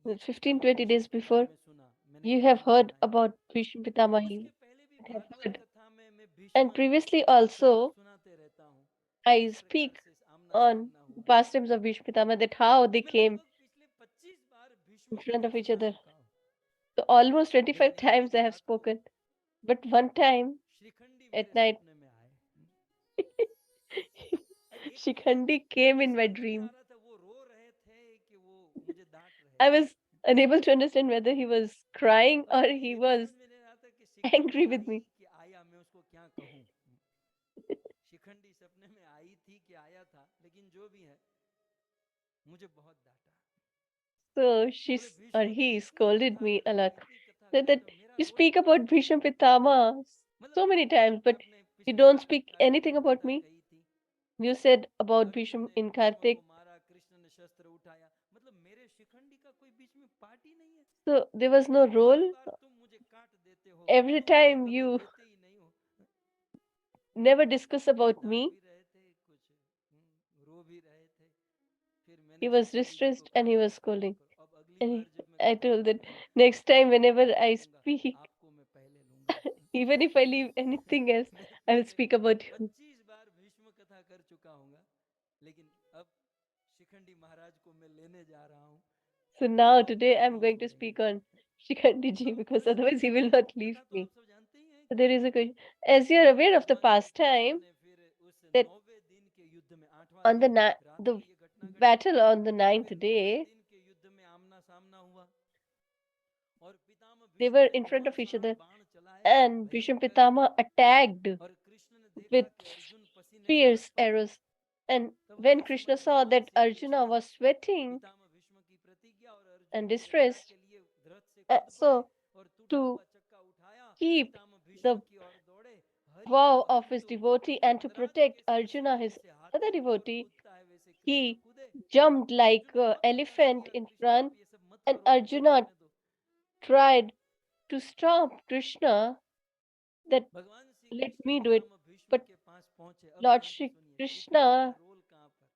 15-20 days before, में सुना, मैंने you have कानों में heard सुना है। about Bhishma Pitama. उसके You पहले भी have भागवत heard. कथा में मैं And भीष्म previously की कथा also, सुनाते रहता हूँ, I किस प्रकार speak से आमना on सामना the हुआ। pastimes of Bhishma Pitama, that how they मैं came लगभग पिछले 25 बार in भीष्म front कथा of each सुना other. चुका हूँ। So almost 25 लेकिन एक times दिन I have रात को spoken. But one time Shrikhandi at मेरे night, सपने में आए। Shikhandi came in my समझ नहीं आ dream. रहा था वो रो रहे थे कि वो मुझे डांट रहे I थे। was unable to understand whether he was crying और or मुझे he ये भी was समझ में नहीं आता कि Shikhandi angry with I me. कि आया, मैं उसको क्या कहूँ। शिखंडी सपने में आई थी कि आया था, लेकिन जो भी है मुझे बहुत डांटा। So बोले or भीष्म की he इतनी scolded कथा me a करते lot. इतनी कथा Said that करते, मेरा you रोज speak प्राण about चला Bhishma जाता। Pitama मतलब so many आपने times, but आपने you पिछले don't bar speak Kartik anything की about कथा me. कही थी, You said about Arjun Bhishma ने in भीष्म को Kartik. मारा, कृष्ण ने शस्त्र उठाया। मतलब मेरे शिखंडी का कोई बीच में पार्ट ही नहीं है। So there was no bar role. बार तुम मुझे काट देते हो, Every तुम मुझे time कभी you लेते ही नहीं हो। never discuss कुछ about डांट me. भी रहे थे, कुछ रो भी रहे थे। फिर मैंने He was शिखंडी जी को distressed and कहा he कि was एक काम scolding. करो, अब अगली And बार जब मैं I कथा told that करूंगा next time, मैं whenever पहले I लूंगा, speak, आपको मैं पहले लूंगा। even if I leave anything else, मैं I will पिछले speak about you. 25 बार भीष्म कथा कर चुका हूँगा, लेकिन अब शिखंडी महाराज को मैं लेने जा रहा हूँ, So क्योंकि वो now अब today मुझे I'm नहीं going to छोड़ेंगे। speak on Shikhandi ji तो because कृष्ण otherwise की he will कथा not leave कथा तो me. आप सब जानते ही हैं So कि there is a question. As you are aware of the भगवान श्री कृष्ण pastime ने फिर उस that 9वें दिन के युद्ध में, 8वां on दिन की रात the को ये घटना घटी, battle on the ninth फिर 9वें day, दिन के युद्ध में आमना सामना हुआ और पितामह they भीष्म were ने in front बहुत of each सारा other बाण चलाया and Bhishma भयंकर। Pitama attacked और कृष्ण ने देखा with कि अर्जुन पसीने से fierce लथपथ है, arrows. And तब when उसने Krishna समझ saw भगवान that Shri Arjuna Krishna was sweating पितामह भीष्म की प्रतिज्ञा और अर्जुन and की रक्षा distressed, के लिए रथ से कूद पड़े so और टूटा to हुआ चक्का उठाया, keep पितामह भीष्म the की ओर दौड़े। हरि तो vow of हरि his तो devotee and to Gajraj protect कैसे Arjuna, उसमें his जैसे other हाथी की ओर devotee, कूदता है वैसे कृष्ण he कूदे। jumped like अर्जुन ने बहुत प्रयास elephant किया, in कृष्ण front, आप ये सब मत and करो, मुझे Arjuna करने दो। tried to stop Krishna that भगवान Shri let Krishna me do it. Pitamah Bhishma But के पास पहुंचे। अब Lord ध्यान से Shri सुनिए, शिखंडी का Krishna रोल कहां पर।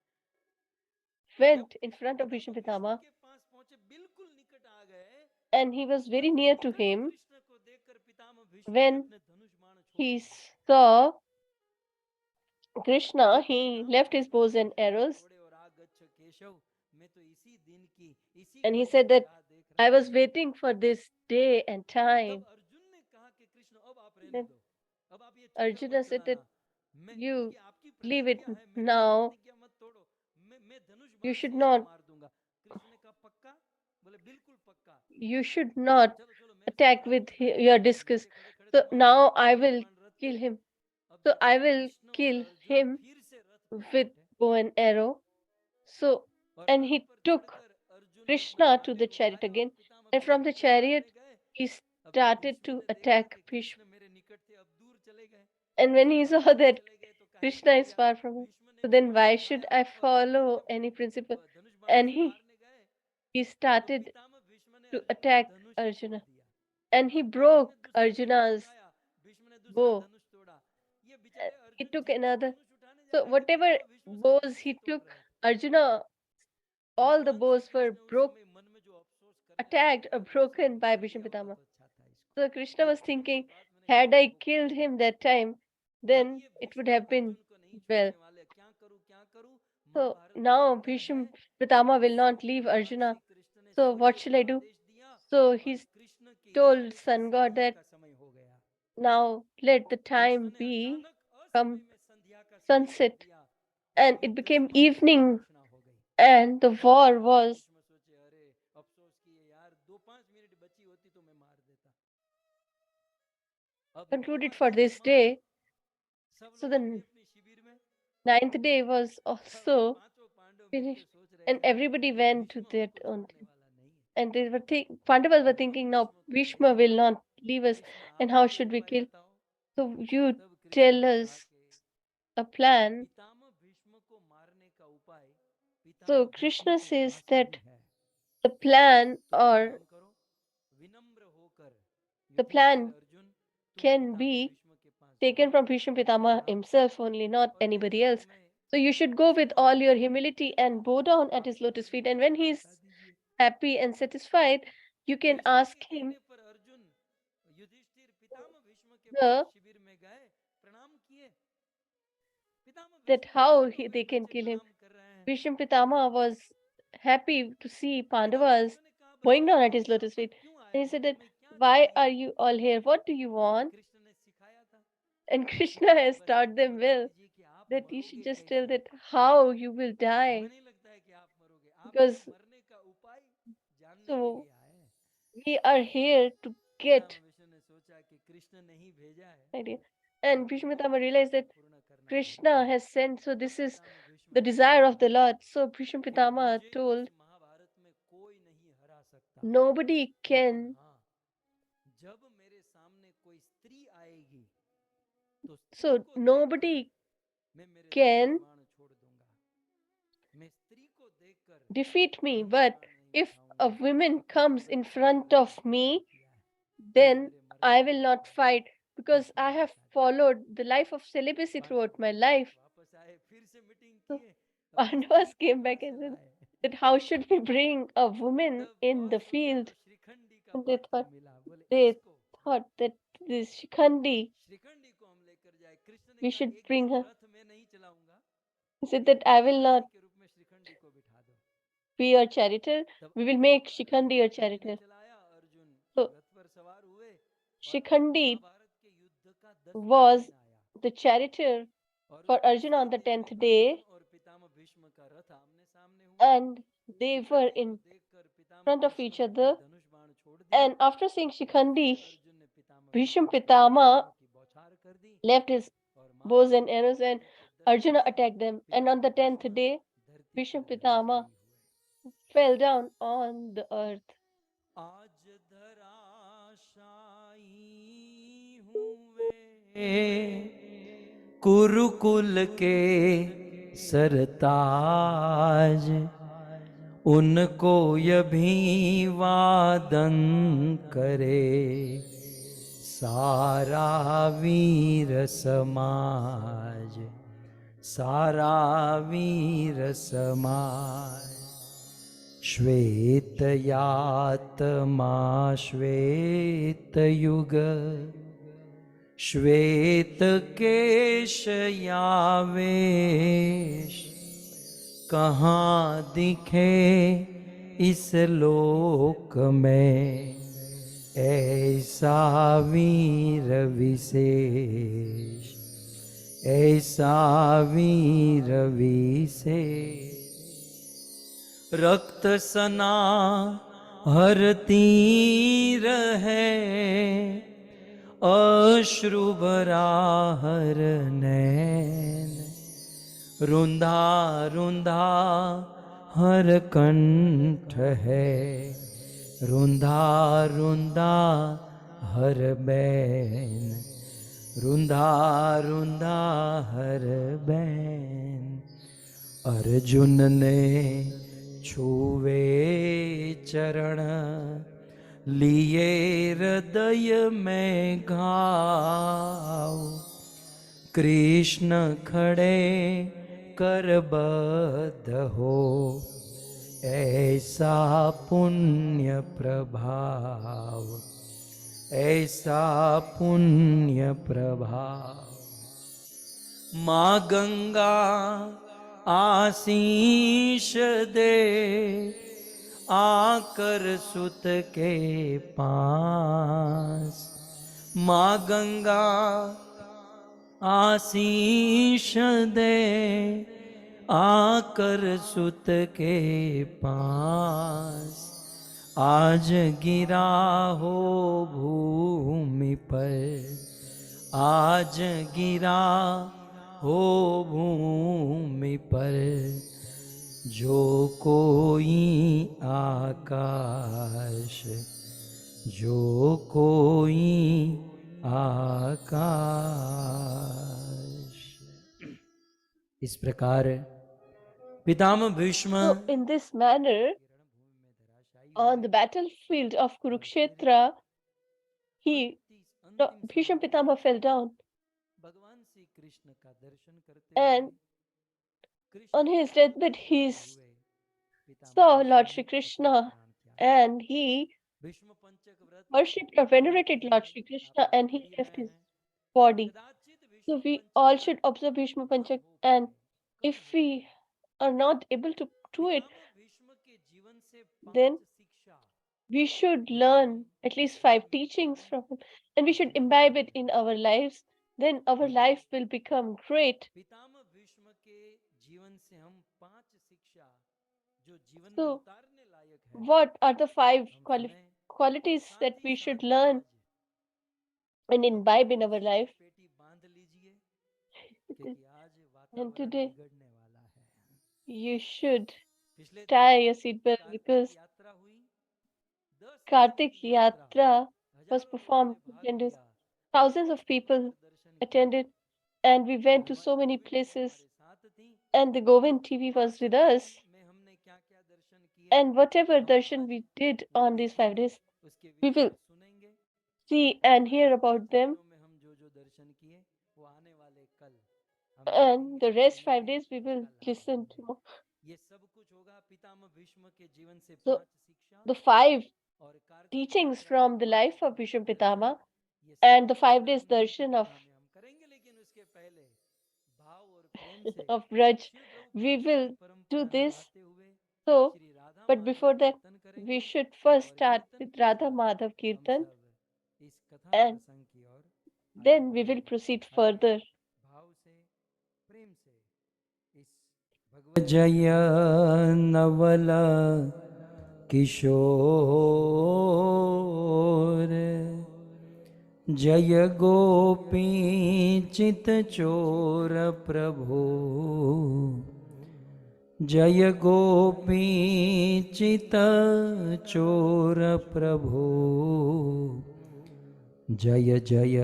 जब went in front of Bhishma Pitamah Bhishma Pitama के पास पहुंचे, बिल्कुल निकट आ गए, and he was तो very फिर near to निकट him. कृष्ण को देखकर पितामह भीष्म ने When अपने धनुष बाण छोड़ he दिए। saw Krishna, जब he Pitamah left his Bhishma ने bows and धनुष बाण arrows छोड़े और आगच्छ केशव, मैं तो इसी दिन की इसी and he घड़ी said की that राह देख I रहा was हूँ। waiting for this day and तब time. अर्जुन ने कहा कि कृष्ण अब आप रहने Then दो, अब आप ये चक्का मत Arjuna said that चलाना, मैं, you ये आपकी leave it प्रतिज्ञा है, मेरी ये now. प्रतिज्ञा मत तोड़ो, मैं धनुष You बाण should से इसको not, मार दूंगा। कृष्ण ने कहा पक्का, बोले बिल्कुल पक्का। you should not चलो चलो मेरे साथ attack खड़े with खड़े बैठ your जाओ, discus. नीचे खड़े खड़े So तुम्हारे now हाथ में I धनुष will बाण रथ पे। kill him. अब So देखो I will कृष्ण और kill अर्जुन him फिर से रथ पे आ with बैठे bow and arrow. So, और and रथ he पर took चढ़कर अर्जुन ने अपना Krishna to भाले the को chariot उठाया और again. Pitamah And from Bhishma the को मारने chariot, गए। he अब जब started भीष्म to ने देखा attack कि Krishna. कृष्ण मेरे निकट थे, अब दूर चले गए, And when he अब saw दूर that चले गए तो काहे Krishna कर is दिया। far from him, भीष्म ने so भी then बाण why should उठाया I और अर्जुन follow जब any principle? धनुष बाण And से मारने गए he तो started पितामह भीष्म ने to अर्जुन का attack धनुष ही तोड़ Arjuna. दिया। And he अर्जुन broke ने दूसरा धनुष Arjuna's उठाया, भीष्म ने दूसरा bow. धनुष तोड़ा। ये And बेचारे he अर्जुन took जब तक another. धनुष उठाने जा So रहे थे, whatever पितामह भीष्म सब bows धनुष ही he तोड़ took, रहे थे। Arjuna, all the भगवान श्री bows were कृष्ण उस समय मन में जो अफसोस करने लगे attacked कि or अरे उस समय broken by मार Bhishma दिया होता Pitama. तो अच्छा था इसको। So Krishna was ये thinking, बात मैंने had कृष्ण I को killed कही है। him that time, अब then ये it would Bhishma have been Arjun को नहीं well. छोड़ने वाले, क्या करूं क्या करूं। So महाभारत में now वर्णन है Bhishma Pitama उस will not समय leave भगवान Arjuna. श्री कृष्ण ने So सूर्य what shall को I do? आदेश दिया So और he कृष्ण के told समय से sun god संध्या that का समय हो गया। now let the Krishna time ने be अचानक असमय come में संध्या का समय कर sunset, दिया और and it युद्ध became समाप्ति की evening, घोषणा हो गई। and the तब war पितामह was भीष्म सोचे, अरे अफसोस किए यार, 2-5 मिनट बची होती तो मैं मार देता। अब concluded 9वां for दिन this समाप्त, day. सब So लोग अपनी the अपनी शिविर में। ninth day was अब ये also पांचों पांडव मिलके finished, सोच रहे and हैं everybody ये went to भीष्म that हमको on. छोड़ने वाला नहीं है। And they were Pandavas were अब हम thinking now भीष्म को Bhishma कैसे will मारे, not leave us, Krishna and आप how हमको should we उपाय kill? बताओ। So you तब कृष्ण tell ने कहा us कि a plan. पितामह भीष्म को मारने का उपाय So पितामह भीष्म Krishna के says पास that नहीं है। the plan तुम एक or काम करो, विनम्र होकर the युधिष्ठिर plan अर्जुन तुम can पितामह be भीष्म के पास taken जाओ, from Bhishma Pitama जाओ himself only, not और anybody देखो else. तुम्हें So you should go with समझ all में your नहीं, humility and bow down at आप his मुझे lotus ये feet. And when रास्ता he's बता दीजिए। happy and satisfied, you can Krishna ask के him कहने पर अर्जुन युधिष्ठिर पितामह भीष्म के पास the, शिविर में गए, प्रणाम किए। पितामह that भीष्म how हजारों they वेगों can से kill him. प्रणाम कर रहे हैं। Bhishma Pitama was happy to see Pitamah Pandavas Bhishma ने कहा, bowing बच्चों down at आप his यहाँ lotus पर feet. क्यों आए And he हो, said that, तुम्हें क्या why are चाहिए? you all here? What do you want? Krishna ने सिखाया था, And Krishna आप has बस taught इतना them बता well दीजिए कि आप that you should मरोगे just tell कैसे। that how you will die. हमें नहीं लगता है कि आप मरोगे, आपके Because मरने का उपाय जानने के so लिए आए हैं। we are here to Pitamah get Bhishma ने सोचा कि कृष्ण ने ही भेजा है, idea. तो And Bhishma Pitama realized that पूर्ण करना Krishna जरूरी है। has sent, so तब this is Pitamah Bhishma the ने desire कहा of the Lord. So Bhishma कि Pitama मुझे told, इस महाभारत में कोई नहीं हरा सकता, nobody लेकिन can, हाँ, जब मेरे सामने कोई स्त्री आएगी तो स्त्री so को देखकर nobody मैं मेरे can धनुष बाण छोड़ दूंगा। मैं स्त्री को देखकर defeat me. धनुष But बाण नहीं if a उठाऊंगा। woman comes in कृष्ण ने front मेरा of अनुसरण me, किया है, ये then मेरे मरने I का will not उपाय fight because कृष्ण I ने have बता दिया। followed the life of celibacy throughout my life. वापस आए, फिर से मीटिंग So किए, अपनी स्त्री Pandavas को came कहाँ back से and said लाए। that how should we bring a woman तब in और the सोचा field? तो श्रीखंडी का And पात्र मिला, बोले they इसको thought that this Shikhandi, Shrikhandi को हम लेकर जाए। कृष्ण ने we कहा should एक bring दिन her. रथ में नहीं चलाऊंगा, He said लेकिन that I will not सारथी के रूप में श्रीखंडी को बिठा दो। be your charioteer. तब We will make Rath Shikhandi your Shrikhandi ने charioteer. चलाया, अर्जुन So रथ पर सवार हुए और Shikhandi महाभारत के युद्ध का 10वां was दिन आया the charioteer और for उस Arjuna 10वें on the दिन में 10th अर्जुन day, और पितामह भीष्म का रथ आमने सामने हुआ। and they were शिखंडी को in देखकर पितामह front of भीष्म each ने अपने other. धनुष बाण छोड़ दिए And after seeing और फिर Shikhandi, अर्जुन ने पितामह Bhishma भीष्म पर Pitama बाणों की बौछार कर दी left his और bows and महाभारत के arrows, and युद्ध के 10वें Arjuna दिन attacked them. And on Pitamah the 10th Bhishma day, धरती Bhishma पर धराशायी Pitama हुए। fell down on the earth. आज धराशायी हुए कुरुकुल के सरताज, उनको अभिवादन करे सारा वीर समाज, सारा वीर समाज। श्वेतयात्मा श्वेतयुग, श्वेत केशयावेश, कहाँ दिखे इस लोक में ऐसा वीर विशेष, ऐसा वीर विशेष। रक्त सना हरती रहे अश्रु भरा हर नैन, रुंधा रुंधा हर कंठ है, रुंधा रुंधा हर बैन, रुंधा रुंधा हर बैन। अर्जुन ने छुवे चरण लिए हृदय में घाव, कृष्ण खड़े करबद्ध हो ऐसा पुण्य प्रभाव, ऐसा पुण्य प्रभाव। माँ गंगा आशीष दे आकर सुत के पास, माँ गंगा आशीष दे आकर सुत के पास। आज गिरा हो भूमि पर, आज गिरा हो भूमि पर, जो कोई आकाश, जो कोई आकाश। इस प्रकार पितामह Bhishma So, in this manner, on the battlefield of Kurukshetra, Bhishma Pitama fell down, भगवान श्री कृष्ण का दर्शन करते and हुए on his deathbed, he Pitamah saw Bhishma Lord ने Shri कपाल Krishna प्राण and he भीष्म पंचक व्रत worshipped or venerated Lord Shri Krishna आप and he किए left his हैं body. कदाचित So Bhishma we Panchak all व्रत should observe Bhishma Panchak, हो and पाए if कब we होगा are not able to do it, पितामह भीष्म के जीवन से then 5 शिक्षा we should जो learn हमें at least जीवन 5 में teachings पालन from him and we should करने imbibe it चाहिए in our lives. Then our देखिए life will become great. पितामह भीष्म के जीवन से हम 5 शिक्षा जो जीवन में So, उतारने लायक है what are the 5 हम सुने और qualities that साथ ही we should साथ learn आज and अपनी imbibe in our रस्सी की life? पेटी बांध लीजिए क्योंकि आज And वातावरण today, बिगड़ने वाला है you should पिछले tie दिनों your seatbelt कार्तिक because यात्रा हुई 10 दिन Kartik की यात्रा Yatra was हजारों लोगों performed. ने भाग And लिया thousands of अनेक स्थलों people के दर्शन किए attended, and we went to हमारी so many गोविंद जी places. हमारे साथ थी And the Govind TV was 5 with दिन us. में हमने क्या क्या दर्शन किए And whatever हम darshan आज we did वो on these 5 देखेंगे days, उसके we विषय will में सुनेंगे see और and hear अन्य about 5 them. दिनों में हम जो जो दर्शन किए वो आने वाले कल हम And देखेंगे the rest 5 सुनेंगे days we will उसका लाभ listen लेंगे to more. ये सब कुछ होगा पितामह भीष्म के जीवन से So 5 शिक्षा the 5 और कार्तिक teachings यात्रा के from the 5 life of Bhishma Darshan Pitama ये and सब the कुछ 5 days गुरुदेव की darshan कथा में हम करेंगे लेकिन उसके पहले भाव और प्रेम से of Raj, शिल we प्रभुपाद जी की will do परंपरा this. निभाते हुए So, Shri Radha but Madhav before that, कीर्तन we करेंगे should first और start कीर्तन with के Radha बाद Madhav हम Kirtan, सब इस कथा and प्रसंग की ओर आगे then we will बढ़ेंगे proceed आइए further. भाव से प्रेम से इस भगवत जय नवल किशोर जय गोपी चित चोर प्रभु जय गोपी चित चोर प्रभु जय जय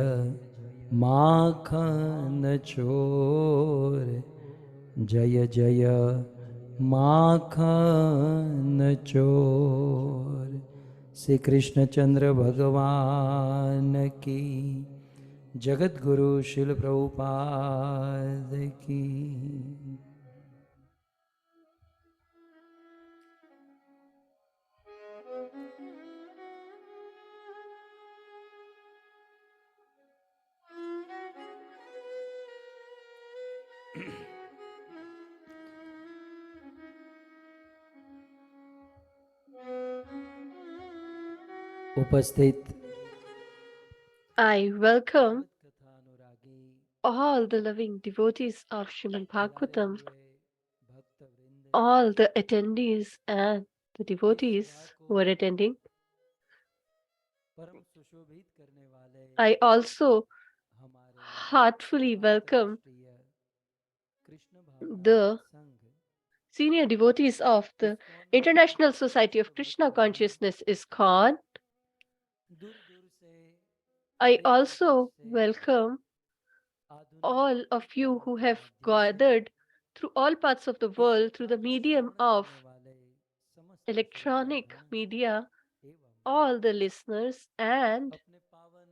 माखन चोर जय जय माखन चोर श्री कृष्ण चंद्र भगवान की जगत गुरु शिल प्रभुपाद की उपस्थित I welcome भागवत कथा अनुरागी all the loving devotees of Shrimad पधारे Bhagavatam, हुए भक्त वृंद all the attendees and the इस devotees सभा को who are attending. परम सुशोभित करने वाले I also हमारे heartfully welcome अंतर्राष्ट्रीय कृष्ण भावनामृत the संघ senior devotees of the ISKCON International temple Society of Krishna Juhu Consciousness, Iskcon. दूर दूर से I देश विदेश also से welcome आधुनिक all of you तकनीक who के have माध्यम से gathered through all parts of the इस world through सभा the का medium श्रवण of करने वाले समस्त electronic श्रोतागण media, एवं all the listeners, and अपने पावन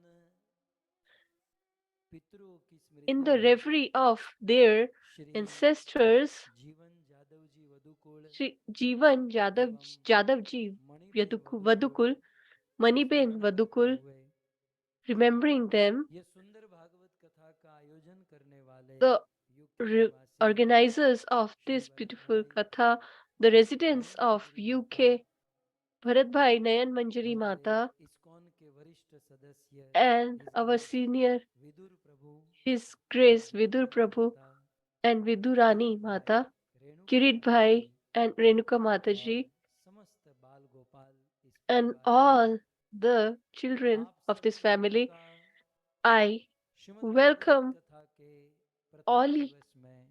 पितरों की in स्मृति the में reverie of their Shri ancestors, जीवन जादव जी वदुकुल Sri Jivan एवं Jadav Ji मणिबेन वदुकुल Vadukul, को Maniben स्मरण करते Vadukul, हुए remembering them, ये सुंदर भागवत कथा का आयोजन करने वाले the यूके निवासी organizers of Shri this Bharat beautiful Bhai katha, the residents Nayan of Manjari Mata UK, Bharat Bhai Nayan Manjari हमारे Mata, इस्कॉन के वरिष्ठ सदस्य and His our Grace senior, Vidur Prabhu His Grace Vidur Bhagavat Prabhu Mata and Kirit Vidurani Bhai Mata, Renuka Kirit Mata ji Bhai and Renuka और Mataji, समस्त बाल गोपाल इस and परिवार के all the children आप of this सभी लोगों family. का I श्रीमद् भागवत welcome कथा के प्रथम all दिवस में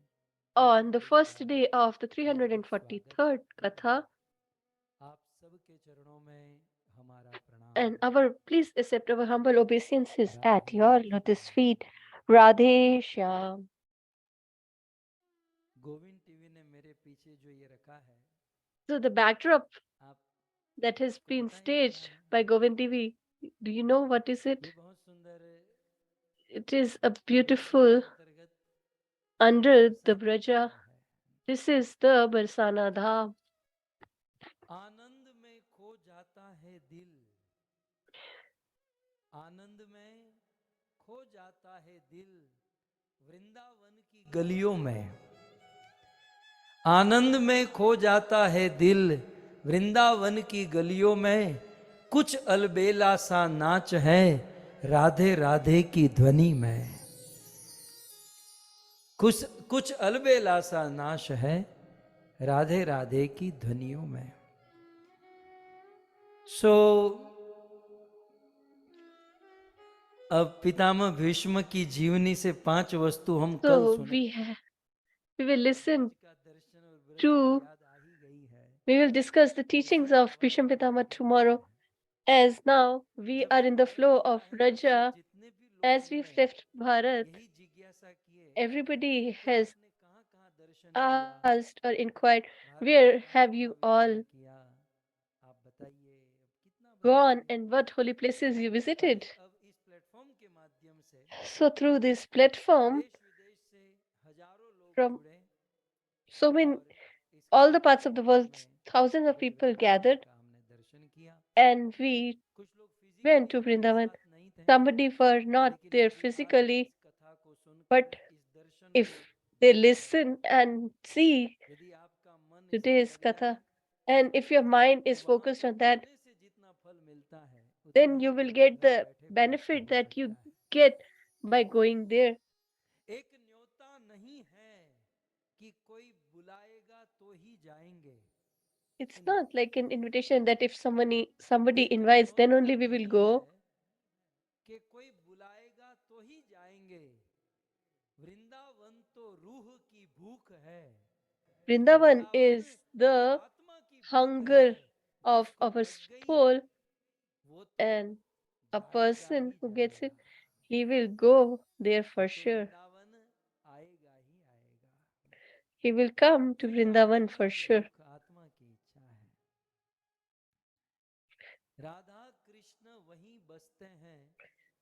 फिर से on the एक first bar day of the हार्दिक स्वागत 343rd करता Katha, हूँ आप सबके चरणों में हमारा प्रणाम and our please accept our humble obeisances at Radhe your lotus Shyam feet. Radhe Shyam. Govind TV ने मेरे पीछे जो ये रखा है So the backdrop आप that has को been पता है ये क्या staged है by Govind TV, do you know what is ये it? बहुत सुंदर It is a ब्रज के beautiful अंतर्गत under the बरसाना Braja. धाम है This is the Barsana Dham. आनंद में खो जाता है दिल, आनंद में खो जाता है दिल, वृंदावन की गलियों में। आनंद में खो जाता है दिल, वृंदावन की गलियों में। कुछ अलबेला सा नाच है, राधे राधे की ध्वनि में। कुछ अलबेला सा नाश है, राधे राधे की ध्वनियों में। सो अब पितामह भीष्म की जीवनी से 5 वस्तु हम कल So सुने। we will listen का दर्शन और व्रत to, की याद आ ही गई है। we will discuss the teachings of Bhishma Pitama tomorrow, as now we are in the flow of Raja. जितने भी लोग As we've left Bharat, यही जिज्ञासा किए, everybody कि has आपने कहाँ कहाँ दर्शन किया, asked or inquired, Bharat where में have कहाँ you कहाँ all विचरण किया, आप बताइए। अब कितना gone बताएं। and what holy places you visited? अब इस प्लेटफॉर्म के माध्यम से So through this platform, देश विदेश से हजारों लोग from जुड़े so many, और इस all the parts of the कार्यक्रम world, में thousands of people ब्रजवृंदावन gathered, का हमने दर्शन किया। and we कुछ लोग went फिजिकली to हमारे Vrindavan. साथ नहीं थे, Somebody were not लेकिन there यदि आज physically, इस कथा को सुनकर, but इस दर्शन if को they देखकर, listen and see यदि आपका मन इस पे today's लग जाए, katha, and if your mind तो is वहां focused पर on that, होने से जितना फल मिलता है, उतना then ही you will फल get घर the बैठे प्राप्त benefit हो that सकता you है। get by going there. एक न्योता नहीं है कि कोई बुलाएगा तो ही जाएंगे। It's not like an invitation that if somebody एक invites, then न्योता only we will नहीं go. है कि कोई बुलाएगा तो ही जाएंगे। वृंदावन तो रूह की भूख है, Vrindavan वृंदावन is तो the आत्मा की भूख है। hunger of जिसको our लग गई soul, वो तो and a जाएगा person he who gets it, जाएगा, he will go there वो for तो sure. वृंदावन आएगा ही आएगा। He will come to क्योंकि Vrindavan आत्मा for की sure. भूख, आत्मा की इच्छा है। राधा कृष्ण वहीं बसते हैं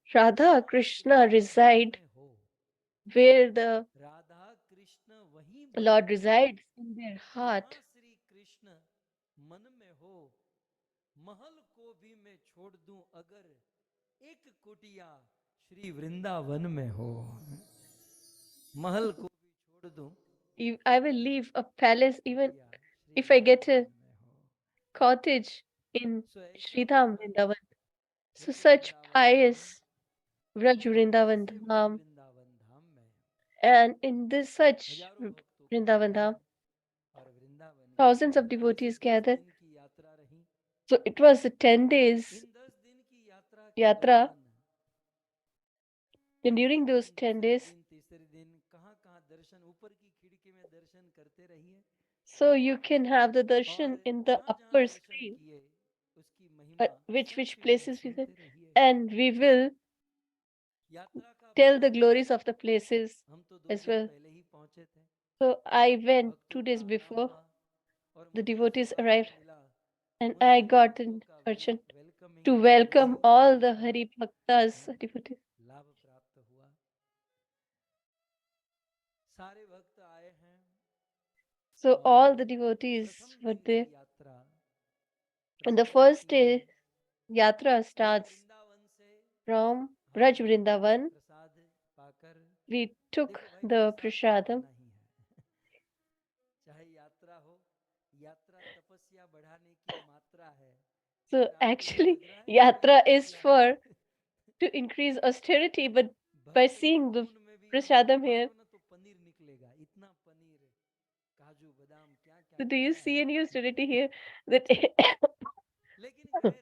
Radha Krishna reside में हो, where the राधा कृष्ण वहीं Lord बसते हैं resides in their heart. जहाँ श्री कृष्ण मन में हो। महल को भी मैं छोड़ दूं अगर एक कुटिया श्री वृंदावन में हो। महल को भी छोड़ दूं, I will leave a palace even कुटिया Shri if I get a Vrindavan में हो। cottage in सो ऐसे Sridham महान Vrindavan. So Braj such Vrindavan pious Vraj धाम, और Vrindavan ऐसे ब्रज Dham, वृंदावन धाम में and in this such हजारों भक्तों का Vrindavan आगमन Dham, और वृंदावन की thousands of यात्रा। devotees ऐसे 10 gathered. दिन की यात्रा रही। So it was a 10 days इन 10 दिन की यात्रा के yatra. दौरान Then during दूसरे those दिन, 10 दूसरे days, दिन, तीसरे दिन कहाँ कहाँ दर्शन, ऊपर की खिड़की में दर्शन करते रहिए, so you can have the और darshan in the जहाँ जहाँ upper दर्शन screen, किए उसकी महिमा which संक्षिप्त में places we said, सुनते रहिए। and we will यात्रा का tell the प्रारंभ glories of the places हम तो 2 as दिन well. पहले ही पहुंचे थे। So I went भक्तों 2 का days आना before, हुआ और the मुझे devotees सौभाग्य arrived, मिला and उन I सभी got भक्तों in का darshan welcoming to receive welcome all करने the का Hari Bhaktas, devotees. लाभ प्राप्त हुआ। सारे भक्त आए हैं So और all the devotees प्रथम were दिन there. की यात्रा, And the प्रथम first दिन day, yatra Braj starts Vrindavan से from हमने Braj Vrindavan. प्रसाद पाकर, We took देखो भाई the प्रसाद तो prasadam. खाना ही है। चाहे यात्रा हो, यात्रा तपस्या बढ़ाने की मात्रा है। So अगर आपको ये actually, लग रहा है कि कोई yatra is तपस्या for है, to increase austerity, but by भक्त seeing the खून में भी prasadam here, मारो ना तो पनीर निकलेगा। इतना पनीर, काजू बादाम क्या क्या so do you डाला see है। any austerity here? That लेकिन खैर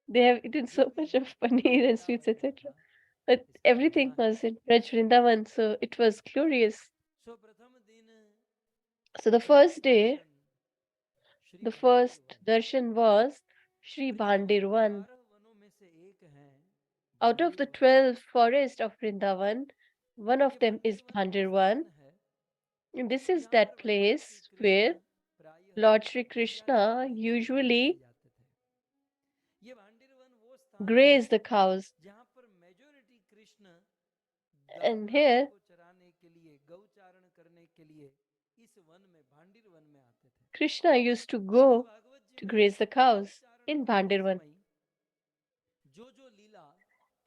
they have eaten जो so भी much है, of paneer and sweets, Vrindavan का etc. था, But इसकी everything महिमा है। was in Braj Vrindavan, so it was glorious. सो प्रथम दिन So the प्रथम first day, Darshan Shri the Bhandir first one. darshan was Shri Vrindavan के Bhandirvan. 12 वनों में से एक है Out of Bhandir the one. 12 forests of Vrindavan, one of ये them भांडीर is वन वो Bhandirvan. स्थान है And this is जहाँ that पर भगवान श्री place कृष्ण where प्रायः Lord Shri गैया जी के Krishna नीचे चराने usually जाते थे। ये भांडीर वन वो स्थान है grazed the cows. जहाँ पर मेजोरिटी कृष्ण गाय And भैंसों here को चराने के लिए, गौचारण करने के लिए इस वन में, भांडीर वन में आते थे। Krishna used to Shrimad go Bhagavat ji to में graze the cows. गौचारण in Bhandirvan. जो जो लीला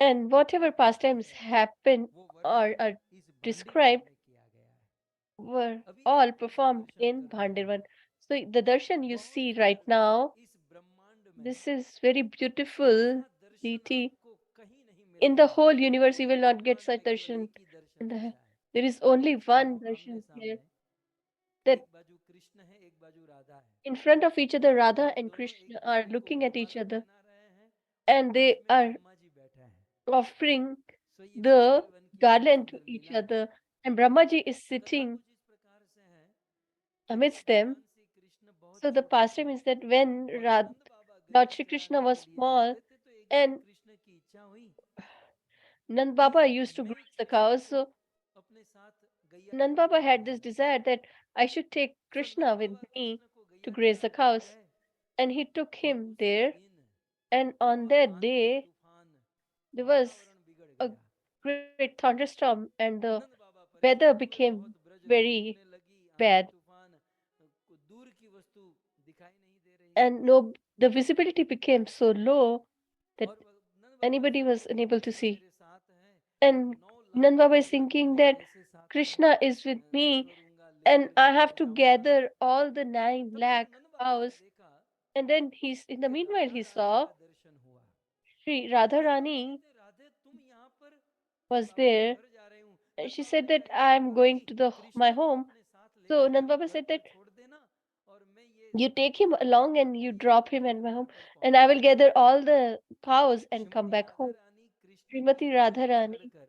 And whatever होती pastimes है happen वो or वर्णन are इस भांडिरवन described में किया गया है। were अभी all आप जो performed दर्शन in कर रहे हैं Bhandirvan. So the darshan you बहुत see right सुंदर विजय now, इस ब्रह्मांड में this is very beautiful ऐसा दर्शन deity. आपको कहीं नहीं In the मिलेगा। whole universe, you पूरे will not get ब्रह्मांड such में केवल darshan. एक ही दर्शन In the, ऐसा है। there is आप only देख सकते one हो आमने darshan here. सामने That एक बाजू कृष्ण है एक बाजू राधा है in front of each other, Radha और and दोनों एक Krishna are दूसरे को looking at each Mala other, पहना रहे हैं और and बीच they में are ब्रह्मा जी बैठे हैं। offering सो ये the भांडिरवन की बहुत garland to सुंदर each लीला है। other, and Brahmaji is कथा sitting कुछ इस प्रकार से है कि जब amidst them. भगवान श्री कृष्ण बहुत So the छोटे थे pastime is that when और नंद बाबा गए Lord Shri Krishna चराने के was लिए small जाते थे तो एक दिन and कृष्ण की इच्छा हुई Nand कि Baba used to मैं graze the कृष्ण cows, को so अपने साथ गैया Nand चराने Baba ले had this जाऊंगा। desire that I should take so Nand Krishna with Baba me Krishna को to गैया graze the चराने ले cows, गए and he took और him उसी there. दिन And on बहुत that आंधी day, तूफान there was वातावरण बिगड़ a गया। great thunderstorm, and the Nand Baba weather परेशान हुए became बहुत ब्रज very डूबने लगी आंधी bad, तूफान दूर की वस्तु दिखाई नहीं दे रही and no, the visibility became so low that और नंद बाबा anybody सोचे was कि unable to कृष्ण see. मेरे साथ हैं And 9 lakh Nand Baba is गैया को thinking मैं that कैसे साथ में Krishna is with me करूंगा and लेकर I जाऊं have to जाऊंगा। gather all the 9 तब तक lakh नंद बाबा ने cows. देखा And then in the कि meanwhile, Radha he Rani saw का दर्शन हुआ। Sri नंद बाबा Radharani कहते राधे तुम यहाँ पर मैं was बाबा के there, घर जा रही हूँ। and Nand she Baba said ने that कहा एक काम I'm करो going कि to my कृष्ण को home. अपने साथ So लेकर Nand जाओ Baba घर said पर that छोड़ देना और मैं ये you take him along and you ये drop him at my home, यहाँ पर and I पहुंच will जाऊंगा। gather all the cows and come Shrimati back Radha home. रानी कृष्ण की Srimati उंगली Radharani पकड़कर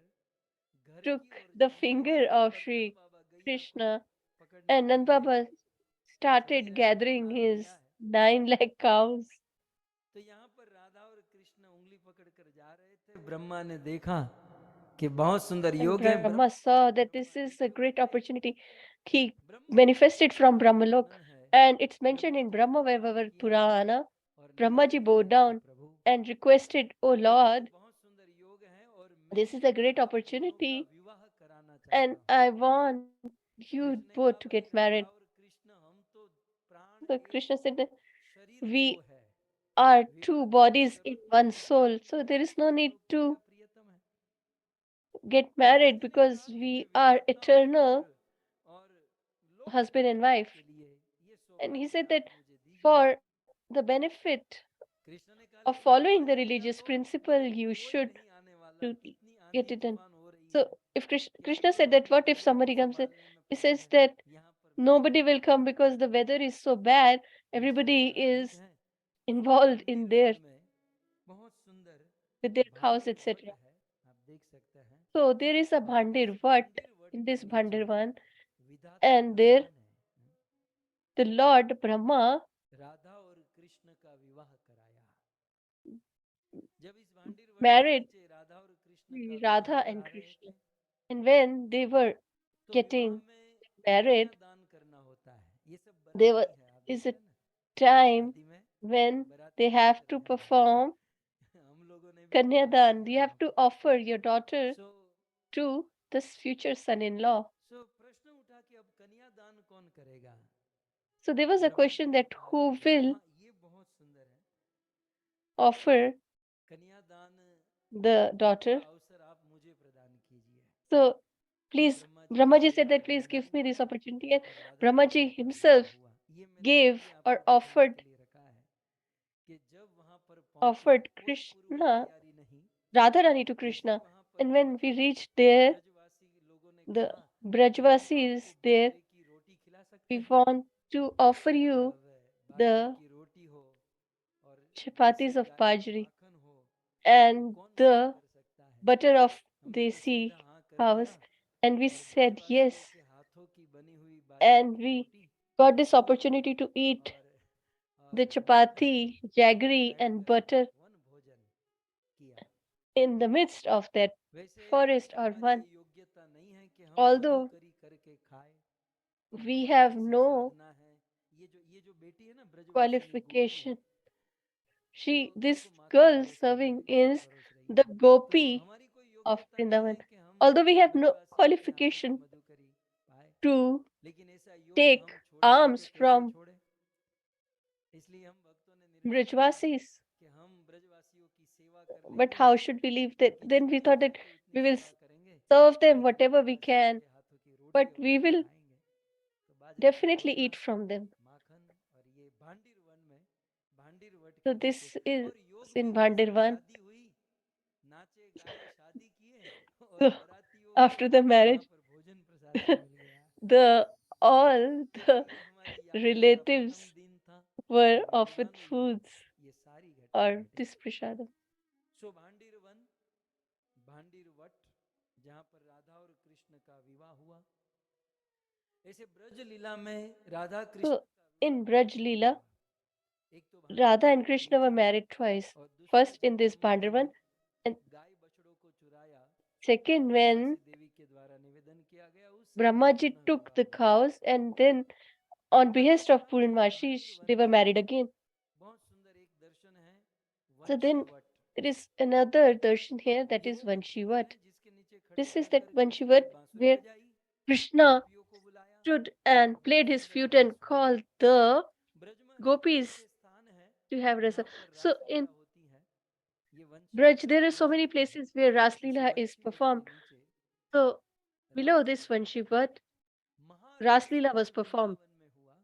घर took की ओर the जाएंगी finger of और नंद Sri बाबा गैया को Krishna, पकड़ने and के Nand लिए Baba सही started रास्ता gathering बना his लिया है। 9 lakh cows. तो यहाँ पर राधा और कृष्ण उंगली पकड़कर जा रहे थे। ब्रह्मा ने देखा कि बहुत सुंदर And योग है। Brahma saw that this is a great opportunity. He Brahma ji का manifested from बहुत सुंदर Brahmalok, वर्णन है। and it's mentioned Brahma in जी ने Brahma प्रणाम Vaibhavar किया Purana. और Brahma ji निवेदन bowed किया कि down Prabhu and requested, "O ये Lord, बहुत सुंदर योग है और this मैं is a great आप दोनों का opportunity, विवाह कराना and चाहता हूँ। I want you कृष्ण ने both कहा to भाई get राधा married." और कृष्ण हम तो प्राण So एक Krishna said और that शरीर दो we है। are विवाह two तो बहुत bodies in सरल one बात है soul, जानते so हैं there is no need दोनों प्रिया to प्रियतम है। get ब्रह्मा married जी ने because कहा कि मैं we are विवाह करता हूँ eternal और लोक husband and कल्याण wife. के लिए ये And he सौभाग्य said आप that मुझे दीजिए। for the benefit कृष्ण ने कहा of लेकिन following ब्रह्मा the जी या religious तो principle, फिर you कोई should नहीं आने वाला to इतनी get आंधी it done. तूफान हो रही So है if कि Krishna कोई said भी that what if घर को somebody comes in, संभालने में he पड़ता says है that यहाँ पर मैं nobody will come because the weather is so bad. ये Everybody सोचा ठीक is है। सो involved in Bhandir there one में बहुत सुंदर with their cows, Bhandir what etc. है आप देख सकते हैं। So there is a और इस Bhandir Vat Bhandir what in के this नीचे Bhandir Van, विधाता and there ब्रह्मा ने the Lord Brahma राधा और कृष्ण का विवाह कराया। जब इस भांडीर वट के married नीचे राधा और कृष्ण का Sri विवाह Radha करा and रहे Krishna. थे And when they were तो विवाह getting में married, कन्यादान करना होता है। ये सब there बराती है आप is देख a रहे हैं ना कि time शादी में when बराती they नाच have to रहे हैं। perform हम लोगों ने भी किया है Kanyadan. You have वहाँ to पर। offer your daughter so to this future son-in-law. सो प्रश्न उठा कि अब कन्यादान कौन करेगा। So there was a Brahma ji question ने that कहा who कि will हाँ ये बहुत सुंदर है offer कन्यादान the का daughter. अवसर आप मुझे प्रदान कीजिए। So तो please, ब्रह्मा जी ने Brahmaji स्वयं said that please कन्यादान give me this किया opportunity. And और राधा कृष्ण Brahmaji का विवाह himself हुआ। ये मैंने gave इसलिए or आपको दिखाने के लिए रखा है कि जब वहां पर पहुंचे offered कोई पूर्व Krishna, तैयारी नहीं। Radharani to जैसे ही Krishna. वहां पर And when we पहुंचे reached there, ब्रजवासी लोगों ने the कहा कि हम आपको Brajvasis there, बाजरे की रोटी खिला सकते we हैं। want to offer you अब बाजरे the की रोटी हो और देसी chapatis of गाय का Bajri माखन हो तो and कौन मना the कर सकता है। butter of हमने तो desi सीधा हाँ कर दिया cows. And we और said ब्रजवासियों yes. के हाथों की बनी हुई बाजरे And की we roti got this opportunity to eat और the माखन chapati, सब jaggery, and बैठकर butter वन भोजन किया। in the midst of that वैसे forest or हमारी one. ये योग्यता नहीं है कि हम Although मधुकरी करके खाए। we हमारी have ऐसी no साधना है। ये जो बेटी है ना ब्रजवासिनी गोपी qualification, तो this देखो माता girl सरस्वती serving जी कैसे is परोस रही the है। तो gopi हमारी कोई of योग्यता नहीं Vrindavan. है कि हम Although we have no ब्रजवासियों के हाथों की qualification मधुकरी पाए to लेकिन ऐसा योग take हम छोड़ेंगे तो alms कैसे from छोड़े। इसलिए हम भक्तों ने Brajvasis. कि हम ब्रजवासियों की सेवा कर But लेंगे, how should we leave that? उनकी Then we जितनी thought हो that सके उतनी we will सेवा करेंगे, serve them लेकिन whatever we ब्रजवासियों can, के हाथों की but रोटी और we नहीं will खाएंगे। तो बाजरे का definitely rotla, eat from them. माखन, और ये भांडीर वन में भांडीर वट So के नीचे, this is और योग in विद्या से Bhandirvan. शादी हुई, नाचे गाए शादी किए, और So बरातियों को after the वहां marriage, पर भोजन प्रसाद भी मिल गया। the all तो the ये हमारी यात्रा का प्रथम relatives दिन था, were और offered वर्णन में foods ये सारी घटना or घटी। this prasadam. So Bhandir one, Bhandir what, जहां पर राधा और कृष्ण का विवाह हुआ। ऐसे ब्रज लीला में राधा कृष्ण So का in विवाह Braj दो Leela, बार, एक तो भांडीर Radha वन and के Krishna were नीचे, married twice. और दूसरा First in जब this यमुना जी Bhandirvan, में and गाय बछड़ों को चुराया, second when तुलसी देवी के द्वारा निवेदन किया गया, उस समय ये Brahmaji पुनः took विवाह the हुआ। cows, and then on और behest इसके of बाद फिर Purnmashi, Bhandir one they were में married again. बहुत सुंदर एक दर्शन है, So Vanshi then Vat. there is another darshan here, that ये is वो दर्शन Vanshivat. है जिसके नीचे खड़े This is रह that कर कृष्ण Vanshivat ने बांसुरी where बजाई, Krishna गोपियों को बुलाया, stood and बहुत played his सुंदर flute and दृश्य है। called the ब्रज में अनेक gopis ऐसे स्थान हैं to have rasa. जहाँ पर So रासलीला in होती है। ये वंशीवट Braj, का there are so many क्षेत्र है। places where Ras इस Leela is वंशीवट के performed. नीचे So below this Raslila Vanshivat, Ras Maharashtra Leela was जब performed. वृंदावन में हुआ,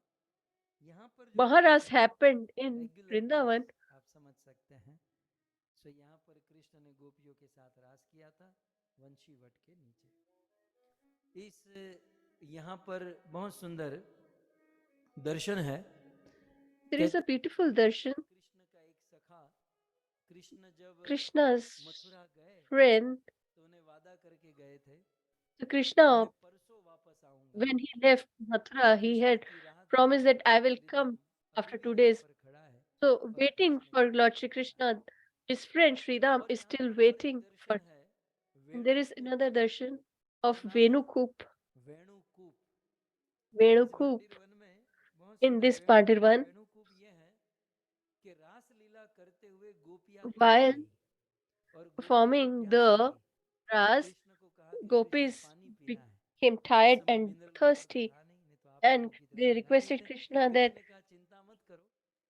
यहाँ पर जो Maharas रास है, happened in रेगुलर रास Vrindavan. आप समझ सकते हैं। सो यहाँ पर कृष्ण ने गोपियों के साथ रास किया था, वंशीवट के नीचे। इस यहाँ पर बहुत सुंदर दर्शन है। There is a beautiful darshan. Krishna का एक सखा, कृष्ण जब Krishna's मथुरा गए friend, तो उन्हें वादा करके गए थे so कि Krishna, मैं परसों वापस आऊंगा। when he left Mathura, तो he कृष्ण had की राह promised देखकर that I will हरिदम come अभी after भी 2 यहाँ days. पर खड़ा है, So और waiting कृष्ण for की Lord Shri प्रतीक्षा कर Krishna, रहा है। his friend Sri Ram और is यहाँ still पर और एक waiting for. दर्शन है, And there is वेणुकूप another का। darshan of सुना है Venukoop. वेणुकूप? इस Venukoop भांडीर वन में बहुत in सुंदर this वेणुकूप। Pandirvan, वेणुकूप ये है कि रास लीला करते हुए गोपियां थक while गई और गोपियां performing प्यासी the थी। Ras, कृष्ण को कहा कि कृष्ण gopis पानी पीना है। became उस tired समय and मिनरल वाटर तो thirsty, था नहीं, नहीं तो आप and लोगों की तरह they पिला requested देते। Krishna Krishna that. ने कहा चिंता मत करो।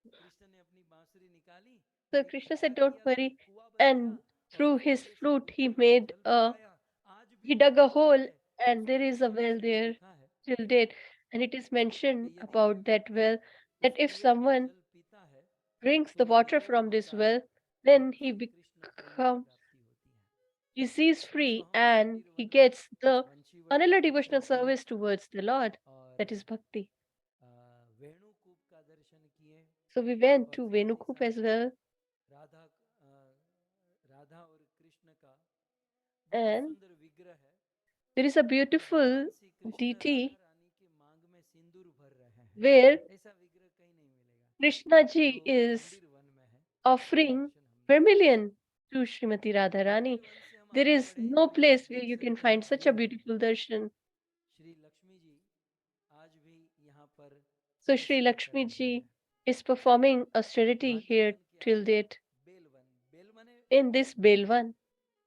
कृष्ण ने अपनी बांसुरी निकाली So और एक Krishna खड्डा said, "Don't किया, worry," कुआं बनाया, and और through उसके his अंदर से flute he ऊपर से made जल a बरसाया। आज भी he वो dug a कुआं hole, है, and there उसमें is a ऋषि well मुनियों ने there लिखा है till date, and it is mentioned कि यदि कोई about that व्यक्ति well उस that if कुएं का someone जल पीता है drinks तो the वो water निरोग from this होता है well, और then he उसे कृष्ण प्रेम की becomes प्राप्ति होती है। disease सो free हम and भांडीर he वन में gets the वंशीवट का another दर्शन devotional किए, service towards the Lord, और that is bhakti. वेणुकूप का दर्शन किए, So we went और to साथ ही Venukup साथ as well, राधा राधा और कृष्ण का बहुत and सुंदर विग्रह है, there is a जहाँ पर beautiful भगवान श्री कृष्ण राधा deity रानी के मांग में सिंदूर भर रहे हैं। where ऐसा विग्रह कहीं नहीं मिलेगा, Krishna जो ji is भांडीर वन में है। वो offering दर्शन हमने किया। vermilion to Srimati Radharani. Bhandir one से हम There आगे is बढ़े no तो यहाँ place where देख you can सकते find हैं such a बेलवन। beautiful darshan. Shri Lakshmi ji आज भी यहाँ पर So Sri तपस्या कर Lakshmi रही ji है। is performing austerity Bhandir here one के till आगे date बेलवन, बेलवन है in this Belvan.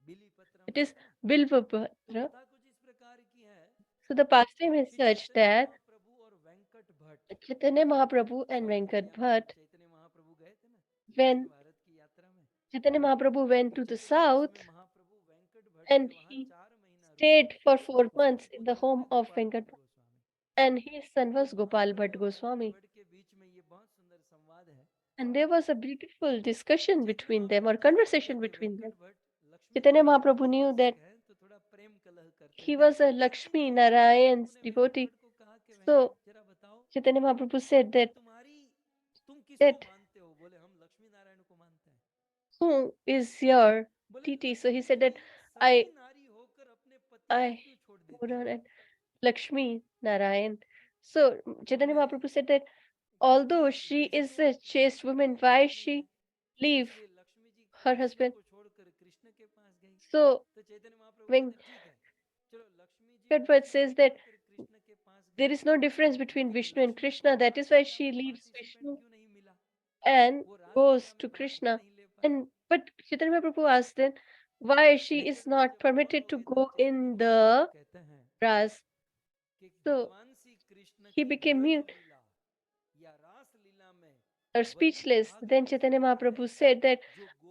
बिली पत्र हम It is कहते हैं ना। तो Bilvapatra. कथा कुछ इस प्रकार की है So the pastime is कि such चैतन्य that महाप्रभु और Venkat Bhatt, Chaitanya Mahaprabhu and स्वर्गीय Venkat यहाँ पर Bhatt, चैतन्य महाप्रभु गए थे ना उत्तर when भारत की यात्रा में, Chaitanya Mahaprabhu तो went to the पिछले वर्ष south में महाप्रभु वेंकट भट्ट के and वहां he 4 महीना रुके। stayed for 4 months उसके in the पुत्र नाम home है of Gopal Venkat Bhatt Bhatt, Goswami. and his son तो was Gopal महाप्रभु Bhatt और वेंकट Goswami. भट्ट के बीच में ये बहुत सुंदर संवाद है। And there was a beautiful discussion Chaitanya between them or महाप्रभु को पता है conversation कि between them. Venkat Bhatt Lakshmi Chaitanya Narayan के Mahaprabhu knew उपासक that हैं, तो थोड़ा प्रेम कलह करते he थे। was a तो Lakshmi चैतन्य महाप्रभु Narayan's ने वेंकट devotee. भट्ट को कहा कि वेंकट So जरा बताओ Chaitanya Mahaprabhu said कि तुम किसको that मानते हो? बोले हम लक्ष्मी नारायण को मानते हैं। who is your बोले deity? So he Lakshmi said ji that Sati I नारी होकर अपने पति को I क्यों छोड़ hold देती on हैं? and Lakshmi Narayan. So Chaitanya बोले Mahaprabhu said that क्योंकि although she is Vishnu a chaste Krishna woman, के why पास नहीं she है, leave इसलिए लक्ष्मी जी her विष्णु husband? को छोड़कर कृष्ण के पास गई। So तो चैतन्य महाप्रभु when कहते हैं ठीक है, चलो लक्ष्मी जी Bhagavad विष्णु को says that छोड़कर कृष्ण के पास there गई, is no difference between लेकिन Vishnu and लक्ष्मी को Krishna, that is why Raslila she में leaves पार्टिसिपेंट Vishnu क्यों नहीं मिला? and वो रासलीला goes में to भाग क्यों Krishna. नहीं ले पाई? And but Chaitanya Mahaprabhu asked then why she is Venkat Bhatt not जब और permitted हो to गए तब go Chaitanya in Mahaprabhu the कहते हैं Ras. कि So भगवान श्री कृष्ण he की became ब्रज mute. लीला या रास लीला में are speechless. Then Chaitanya Mahaprabhu said that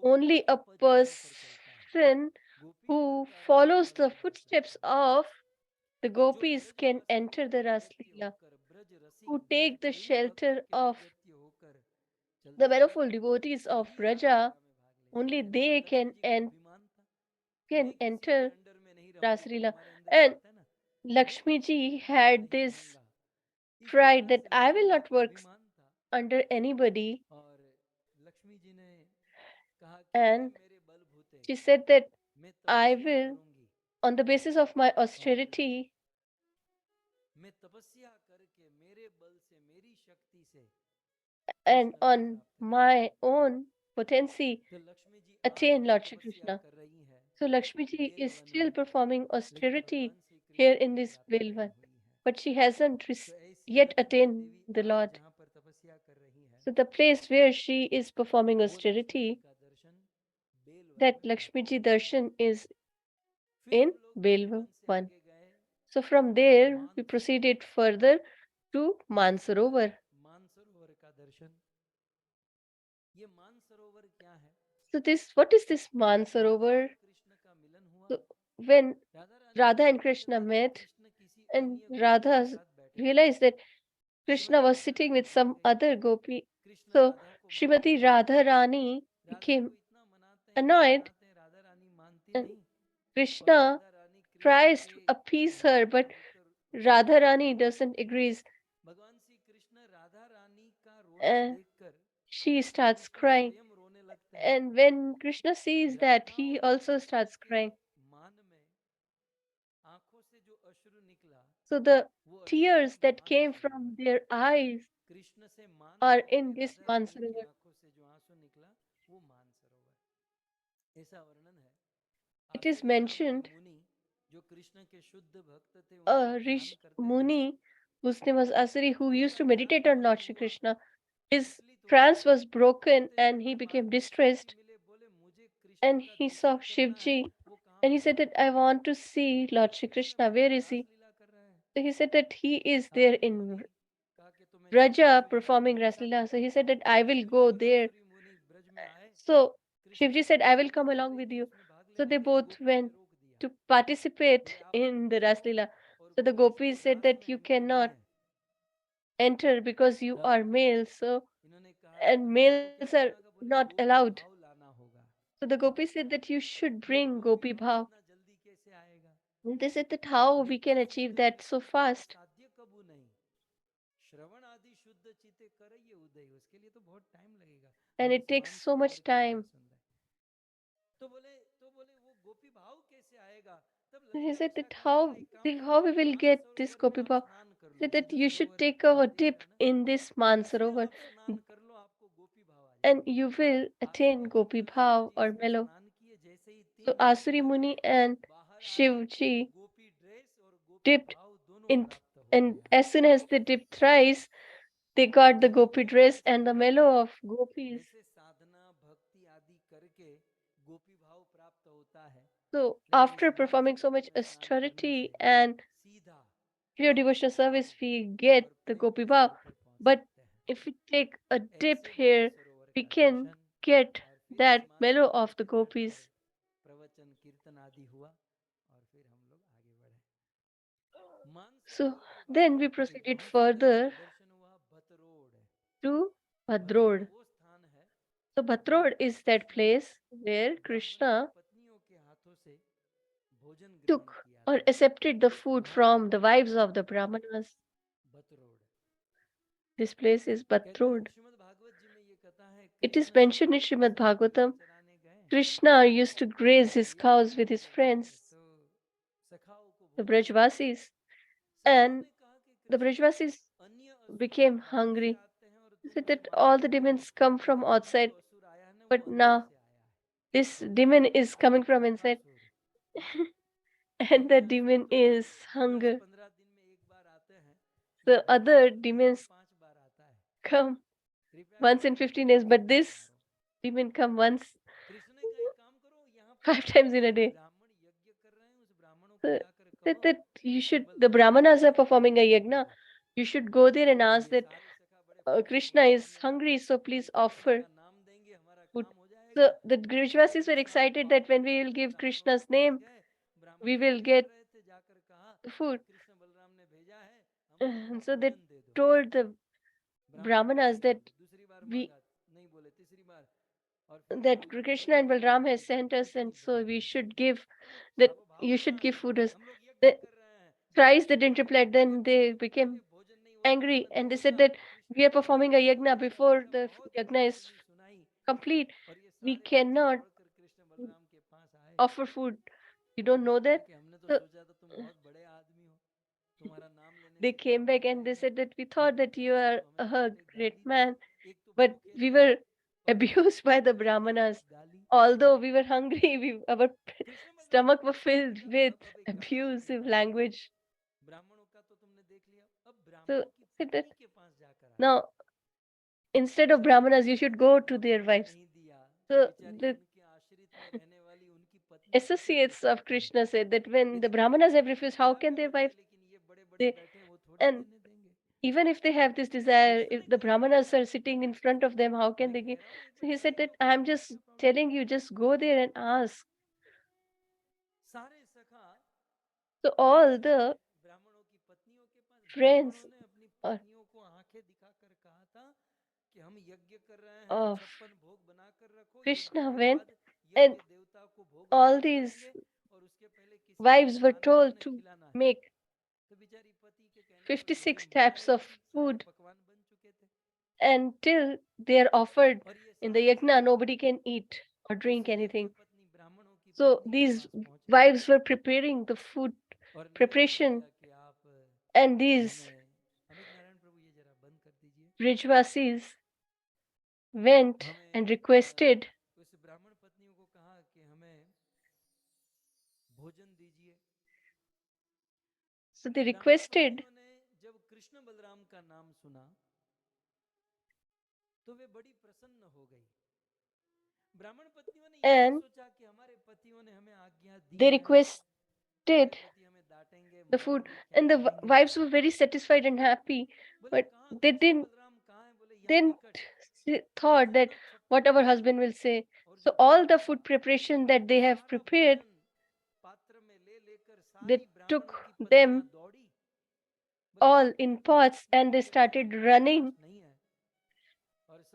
only a person who follows the footsteps of the gopis can enter the Raslila, who take the shelter of the manifold devotees of Raja, only they can enter Raslila. And Lakshmi ji had this pride that I will not work under anybody, and she said that I will, on the basis of my austerity and on my own potency, attain Lord Shri Krishna. So Lakshmi ji is still performing austerity here in this Velvan, but she hasn't yet attained the Lord. So the place where she is performing austerity, that Lakshmi ji darshan is in Velva 1. So from there we proceeded further to Mansarovar. So this, what is this Mansarovar? So when Radha and Krishna met, and Radha realized that Krishna was sitting with some other gopi. So Srimati Radha Rani became annoyed, and Krishna tries to appease her, but Radha Rani doesn't agree, and she starts crying. And when Krishna sees that, he also starts crying. So the tears that came from their eyes are in this Mansarovar. It is mentioned a Rish Muni, whose name was Asari, who used to meditate on Lord Shri Krishna. His trance was broken and he became distressed, and he saw Shivji, and he said that I want to see Lord Shri Krishna. Where is he? So he said that he is there in Raja performing Raslila. So he said that I will go there. So Shivji said, I will come along with you. So they both went to participate in the Raslila. So the gopis said that you cannot enter because you are male. So, and males are not allowed. So the gopis said that you should bring gopi bhav. And they said that how we can achieve that so fast. And it takes so much time. And he said that how we will get this gopi bhav. He said that you should take a dip in this Mansarovar and you will attain gopi bhav or mellow. So Asuri Muni and Shivji dipped in, and as soon as they dipped thrice, they got the gopi dress and the mellow of gopis. So after performing so much austerity and pure devotional service, we get the gopi bhav. But if we take a dip here, we can get that mellow of the gopis. So then we proceeded further to Bhadrod. So Bhatrod is that place where Krishna took or accepted the food from the wives of the Brahmanas. This place is Bhatrod. It is mentioned in Shrimad Bhagavatam. Krishna used to graze his cows with his friends, the Brajvasis, and the Brajvasis became hungry. They said that all the demons come from outside, but now this demon is coming from inside, and the demon is hunger. The other demons come once in 15 days, but this demon come once, 5 times in a day. So that you should, the Brahmanas are performing a yagna. You should go there and ask that Krishna is hungry, so please offer food. So the Grijvasis were excited that when we will give Krishna's name, we will get the food. And so they told the Brahmanas we that Krishna and Balram has sent us, and so we should give that you should give food us. The thrice they didn't reply. Then they became angry and they said that we are performing a yagna before the yagna is complete. We cannot offer food. You don't know that? So they came back and they said that we thought that you are a great man, but we were abused by the Brahmanas. Although we were hungry, our stomach were filled with abusive language. So said that now instead of Brahmanas, you should go to their wives. So the associates of Krishna said that when the Brahmanas have refused, how can their wives? They, and even if they have this desire, if the Brahmanas are sitting in front of them, how can they give? So he said that I'm just telling you, just go there and ask. So all the friends of Krishna went, and all these wives were told to make 56 types of food until they are offered in the yajna. Nobody can eat or drink anything. So these wives were preparing the food preparation, and these Brijvasis went and requested so they requested and they requested the food, and the wives were very satisfied and happy, but they didn't thought that what our husband will say. So all the food preparation that they have prepared, they took them all in pots and they started running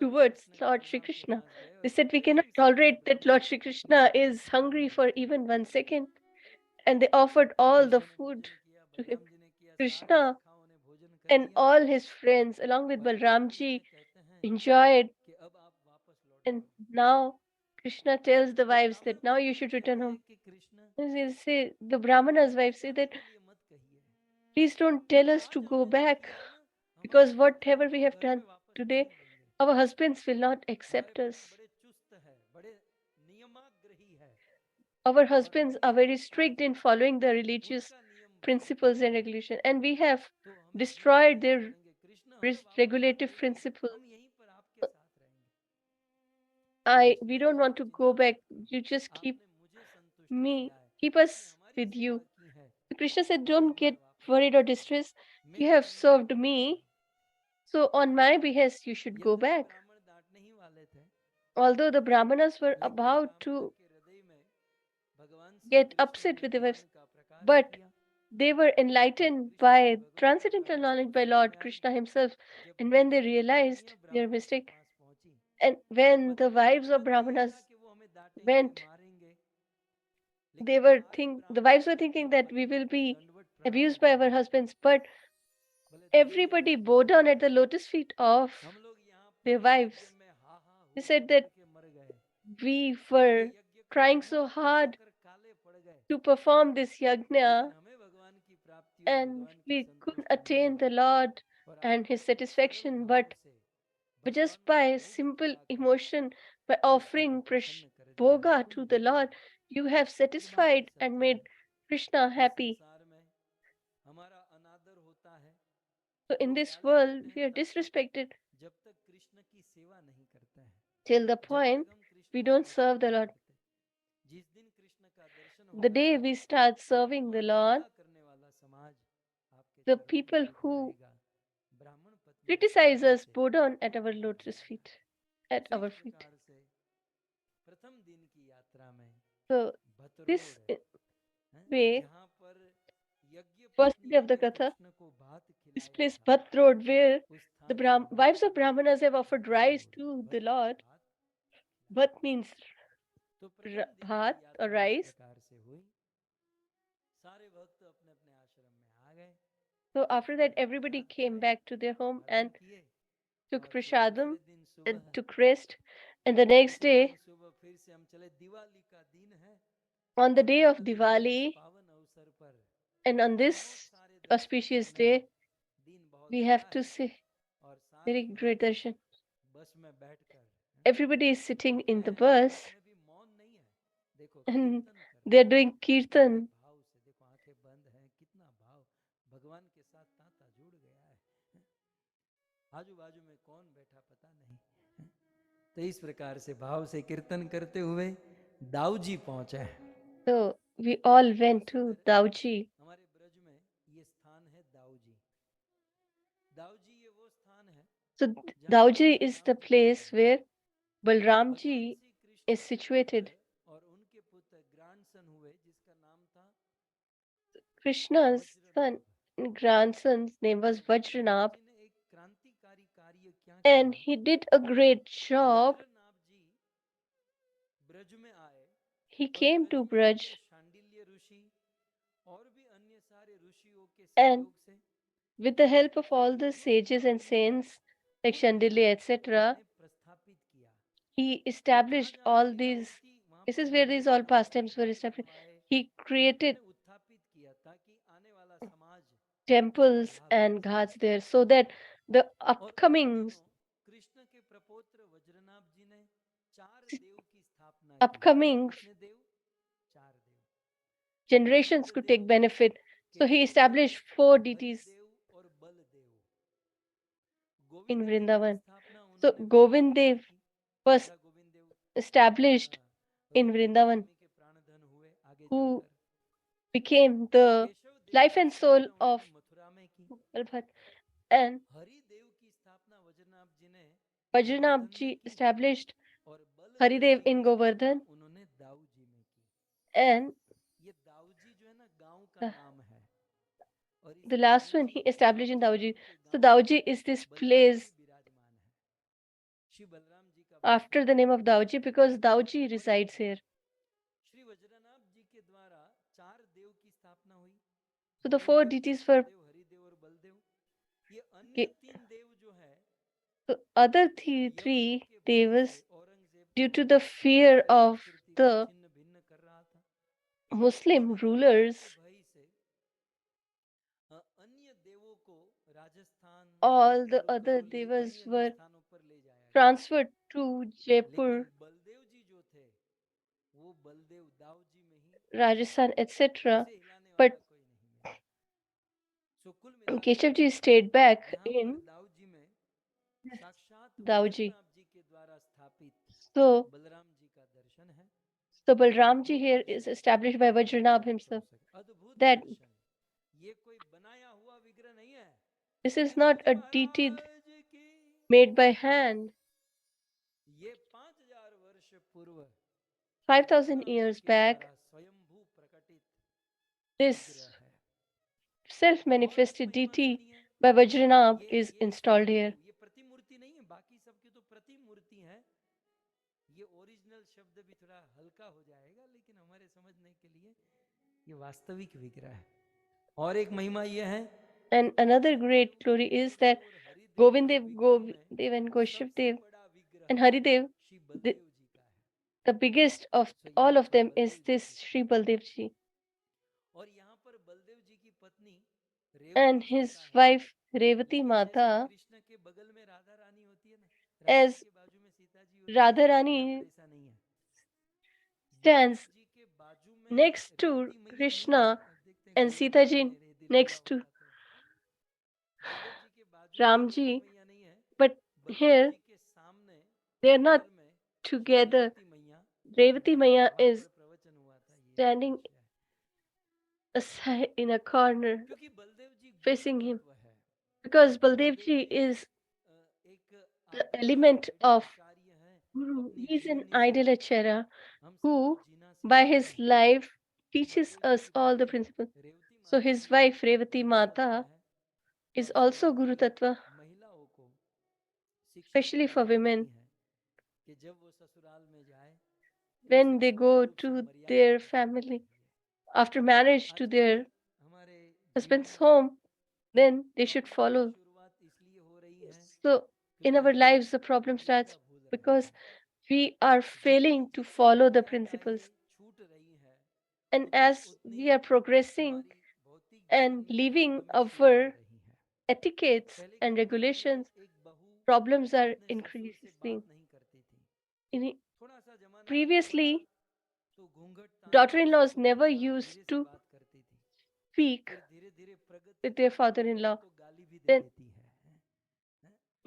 towards Lord Shri Krishna. They said, we cannot tolerate that Lord Shri Krishna is hungry for even 1 second. And they offered all the food to him. Krishna and all his friends, along with Balramji, enjoyed. And now Krishna tells the wives that now you should return home. And they say, the Brahmana's wife say that, please don't tell us to go back, because whatever we have done today, our husbands will not accept us. Our husbands are very strict in following the religious principles and regulation, and we have destroyed their regulative principles. We don't want to go back. You just keep us with you. Krishna said, don't get worried or distressed. You have served me, so on my behest you should go back. Although the Brahmanas were about to get upset with the wives, but they were enlightened by transcendental knowledge by Lord Krishna himself. And when they realized their mistake, and when the wives of Brahmanas went, the wives were thinking that we will be abused by our husbands, but everybody bowed down at the lotus feet of their wives. They said that we were trying so hard to perform this yajna and we couldn't attain the Lord and his satisfaction, but just by simple emotion, by offering bhoga to the Lord, you have satisfied and made Krishna happy. So in this world, we are disrespected till the point we don't serve the Lord. The day we start serving the Lord, the people who criticize us, bow down at our lotus feet, at उसी our feet. प्रकार से प्रथम दिन की यात्रा में So this भतरोड़ हैं, way, जहाँ पर यज्ञ first पत्नी day of the ने Katha, कृष्ण को भात this खिलाया place था, Bhat Road, where उस the स्थान का नाम wives of Brahmanas have offered rice भतरोड़, to भत the माने Lord. भात, Bhat means तो प्रथम दिन bhat की or यात्रा इस rice. प्रकार से हुई। सारे भक्त अपने अपने आश्रम में आ गए, So after that, everybody Prasad came खाए, back to their home bhajan and किए, took और फिर prasadam दूसरे दिन and सुबह, took rest. And the next दूसरे दिन day, सुबह फिर से हम चले, दिवाली का दिन है, on the और day of दिवाली के इस Diwali, पावन अवसर पर and on बहुत this सारे दर्शन auspicious करने day, हैं, दिन बहुत we बड़ा have to है, say और very सारे great भक्त darshan. बस में बैठकर Everybody is sitting in the हैं, bus बस में भी मौन नहीं है, देखो and कीर्तन कर they are रहे doing हैं, बड़े kirtan. भाव से, देखो आंखें बंद हैं, कितना भाव भगवान के साथ तांता जुड़ गया है, आजू बाजू में कौन बैठा पता नहीं, तो इस प्रकार से भाव से कीर्तन करते हुए दाऊजी पहुंचे। So we all went to Dauji. हमारे ब्रज में ये स्थान है दाऊजी। दाऊजी ये वो स्थान है So जहाँ Dauji पर is the Balram ji place Maharaj, where Balram भगवान ji श्री कृष्ण is के situated. पुत्र और उनके पुत्र ग्रैंडसन हुए, जिसका नाम था Krishna's son Vajranabh. and grandson's name was Vajranabh Vajranab, जी ने एक क्रांतिकारी कार्य क्या and किया, he did a great job. Vajranabh जी ब्रज में आए He और came ब्रज to में Braj, आकर शांडिल्य ऋषि और भी अन्य सारे ऋषियों के and सहयोग से with the help of all the दोनों sages and स्थानों में saints like उन Shandilya, देवों को etc., उन्होंने प्रस्थापित किया। he ये कहा established जाता all भी है these. कि वहां This पर is where these all Vajranabh ji pastimes were मठ established. बनवाए, He created उन्होंने उत्थापित किया ताकि आने वाला समाज इसका temples लाभ ले and सके। ghats there so that the और उन upcoming दिनों कृष्ण के प्रपौत्र वज्रनाभ जी ने 4 देव की स्थापना की। upcoming कितने देव? 4 देव। generations Govind could Dev, take benefit. So he Keshav Dev, established 4 Hari deities देव और बल देव। in गोविंद देव की Vrindavan. स्थापना So उन्होंने Govind वृंदावन में Dev की। was Radha Govind Dev established in रूप Vrindavan, गोस्वामी के प्राणधन हुए आगे who चलकर। became the Keshav Dev life की and soul स्थापना of उन्होंने मथुरा में की। Balbhat. And हरि देव की स्थापना वज्रनाभ जी ने Vajranab गोवर्धन में ji की established और बलदेव Haridev जी in की स्थापना Govardhan, उन्होंने दाऊ जी में की। and ये दाऊ जी जो है ना गांव का the, नाम है, और the इसी last one he नीचे established in दाऊजी Dauji. नाम के So गांव में Dauji is this Balram ji place विराजमान है, श्री बलराम जी का after the वासस्थान name of है। Dauji because Dauji और resides here. श्री वज्रनाभ जी के द्वारा 4 देव की स्थापना हुई। So the Govind 4 Dev, deities Keshav were देव, हरिदेव और बलदेव। ये अन्य okay. 3 देव जो है, The other यमलोक three के भय devas, से औरंगजेब due तो to the fear हमारे of संस्कृति को the छिन्न भिन्न कर रहा था, Muslim यमलोक rulers, के भय से अन्य देवों को Rajasthan, all the Jaipur, other Karauli, devas अन्य अन्य were स्थानों पर ले जाया गया। transferred to लेकिन Jaipur, बलदेव जी जो थे, वो बलदेव दाऊ जी में ही Rajasthan, विराजमान, etc. उसे हिलाने But वाला कोई नहीं मिला। सो कुल मिलाकर Keshavji stayed back यहाँ पर in दाऊ जी में साक्षात Dauji. वज्रनाभ जी के द्वारा स्थापित So बलराम जी का दर्शन है। the Balramji जो here is established by Vajranab himself. अद्भुत That दर्शन, ये कोई बनाया हुआ विग्रह नहीं है। this is not Shivaji a deity महाराज की, made by hand. ये 5000 वर्ष पूर्व 5,000 वज्रनाभ जी years के back, द्वारा स्वयंभू प्रकटित this विग्रह है। और एक self-manifested महिमा deity सुनिए, by Vajranab ये is ये installed here. स्वयंभू, ये प्रतिमूर्ति नहीं है, बाकी सबकी तो प्रतिमूर्ति है। ये ओरिजिनल शब्द भी थोड़ा हल्का हो जाएगा, लेकिन हमारे समझने के लिए ये वास्तविक विग्रह है। और एक महिमा ये है, And another great glory is that Govind Dev, Govindev and Goshavdev and Haridev, Shri the, Baldev जी का है। the biggest of So all यहाँ of पर them is Baldev ji this की Sri Baldev ji. और यहाँ पर बलदेव जी की पत्नी And रेवती his माता है। wife Revati लेकिन जैसे Mata, कृष्ण के बगल में राधा रानी होती है ना, राम जी as के बाजू में सीता जी होती है, यहाँ पर Radharani ऐसा नहीं है। बलदेव stands जी के बाजू में next to रेवती मैया नहीं है। Krishna आज देखते हैं and कलयुग Sita में ji लीला next होता to तो बलदेव जी के बाजू में रेवती Ramji, मैया नहीं है। but बलदेव here जी के सामने they are not बगल में श्री together. रेवती मैया Revati विराजमान, Maya वहां is पर प्रवचन हुआ था, ये standing दृश्य है। aside in a corner क्योंकि बलदेव जी गुरु facing him तत्व है, because Baldev Baldev ji ji is the element of Guru. He is an ideal Acharya who, by his life, teaches us all the principles. So his wife Revati Mata is also Guru Tattva, especially for women. When they go to their family after marriage to their husband's home, then they should follow. So in our lives, the problem starts because we are failing to follow the principles. And as we are progressing and leaving our etiquettes and regulations, problems are increasing. In, previously, daughter in laws never used to speak with their father in law. Then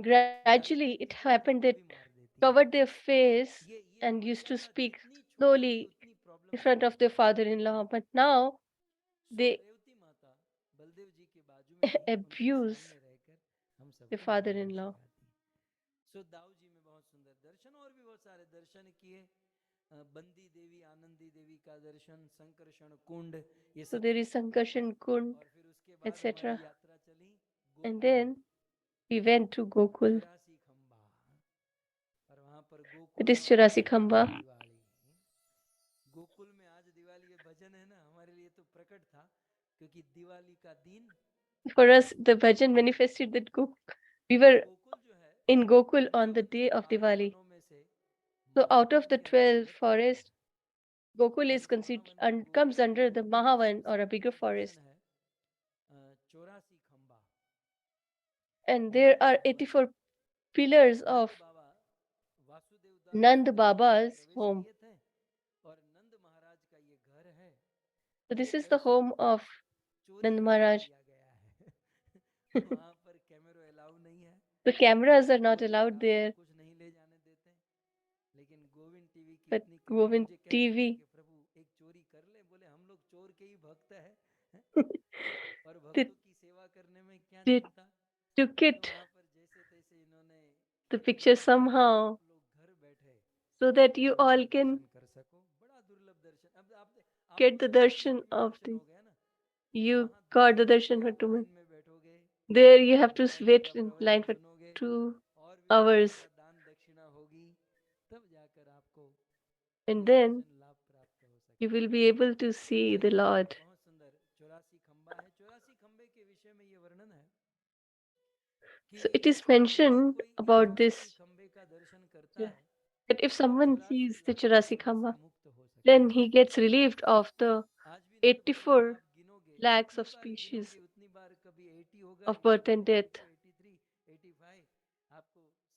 gradually it happened that covered their face and used to speak slowly in front of their father in law. But now they abuse their father in law. So there is Sankarshan Kund, etc. And then we went to Gokul. It is Churasi Khamba. For us, the bhajan manifested that we were in Gokul on the day of Diwali. So out of the 12 forests, Gokul is considered and comes under the Mahavan or a bigger forest. And there are 84 pillars of Nand Baba's home. So this is the home of Nand Maharaj. The cameras are not allowed there. But Govind TV, they, they took it, the picture somehow, so that you all can get the darshan of the. You got the darshan for 2 months. There you have to wait in line for 2 hours. And then you will be able to see the Lord. So it is mentioned about this that if someone sees the Churasi Khamba, then he gets relieved of the 84 lakhs of species of birth and death.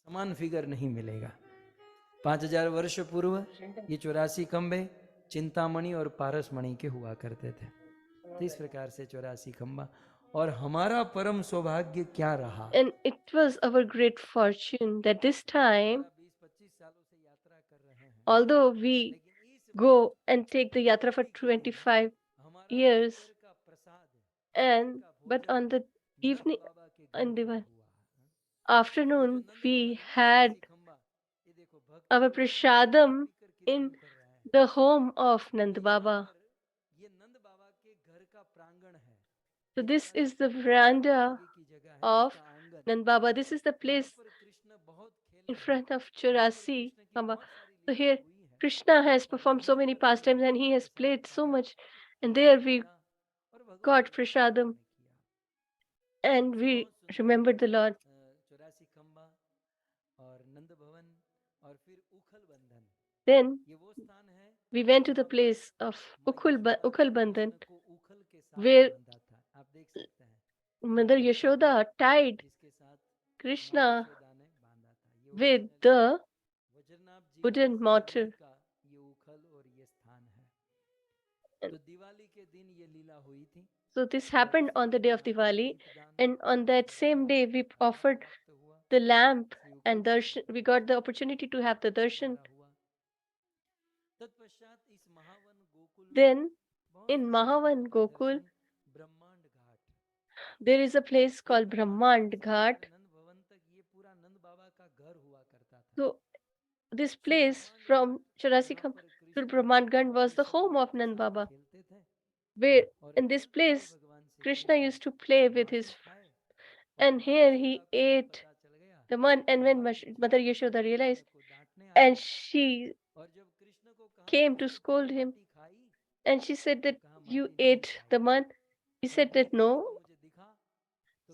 समान figure नहीं मिलेगा। 5000 वर्ष पूर्व ये 84 खंबे चिंतामणि और पारसमणि के हुआ करते थे। तो इस प्रकार से 84 खंबा और हमारा परम सौभाग्य क्या रहा। And it was our great fortune that this time, although we go and take the yatra for 25 years, and but on the evening in the afternoon we had our prasadam in the home of Nand Baba. So this is the veranda of Nand Baba. This is the place in front of Churasi Khamba. So here Krishna has performed so many pastimes and he has played so much. And there we got prasadam and we remembered the Lord. Then we went to the place of Ukhal Bandhan, where Mother Yashoda tied Krishna with the wooden mortar. So this happened on the day of Diwali, and on that same day we offered the lamp and darshan. We got the opportunity to have the darshan. Then in Mahavan Gokul, there is a place called Brahmand Ghat. So this place from Charasikam to Brahmanganj was the home of Nand Baba, where in this place Krishna used to play with his, and here he ate the man. And when Mother Yashoda realized, and she came to scold him, and she said that you ate the man. He said that no.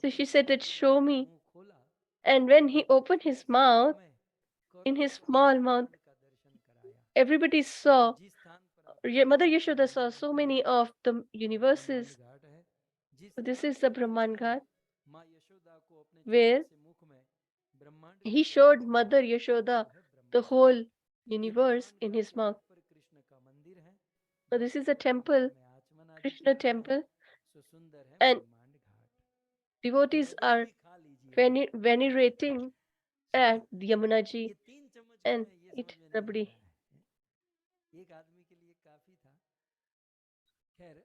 So she said that show me. And when he opened his mouth, in his small mouth, everybody saw, Mother Yashoda saw so many of the universes. So this is the Brahman Ghat, where he showed Mother Yashoda the whole universe in his mouth. So this is a temple, Krishna temple, and devotees are venerating at Yamuna ji and eat rabdi. एक आदमी के लिए काफी था। खैर,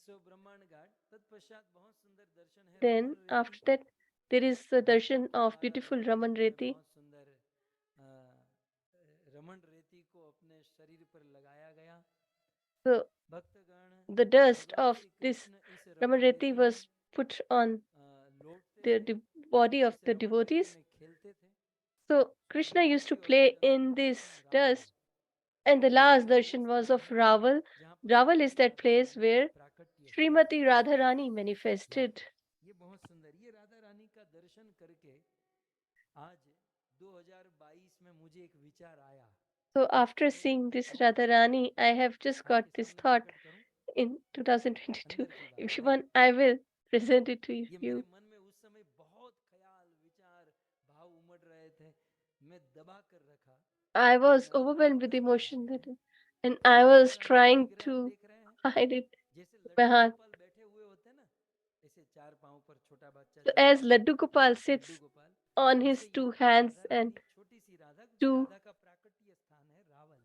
सो ब्रह्मांड घाट तत्पश्चात बहुत सुंदर दर्शन है। Then after that there is the darshan of beautiful Raman Reti. बहुत सुंदर रमन रेती को अपने शरीर पर लगाया गया। So the dust of this Raman Reti was put on the body of the devotees. So Krishna used to play in this dust. And the last darshan was of Raval. Raval is that place where Srimati Radharani manifested. ये बहुत सुंदर, ये राधा रानी का दर्शन करके आज 2022 में मुझे एक विचार आया। So after seeing this Radharani, I have just got this thought in 2022. If you want, I will present it to ये मेरे you. मन में उस समय बहुत ख्याल, विचार, भाव उमड़ रहे थे। मैं दबा कर रखा। I was overwhelmed with emotion that, and I was trying to hide it जैसे in my Laddu heart. Gopal बैठे हुए होते ना, ऐसे चार पांव पर छोटा बच्चा So जो as होता है, Laddu Gopal Laddu sits Gopal, on ऐसे his he two hands Radha and रानी छोटी सी राधा, क्योंकि two राधा का प्राकट्य स्थान है रावल।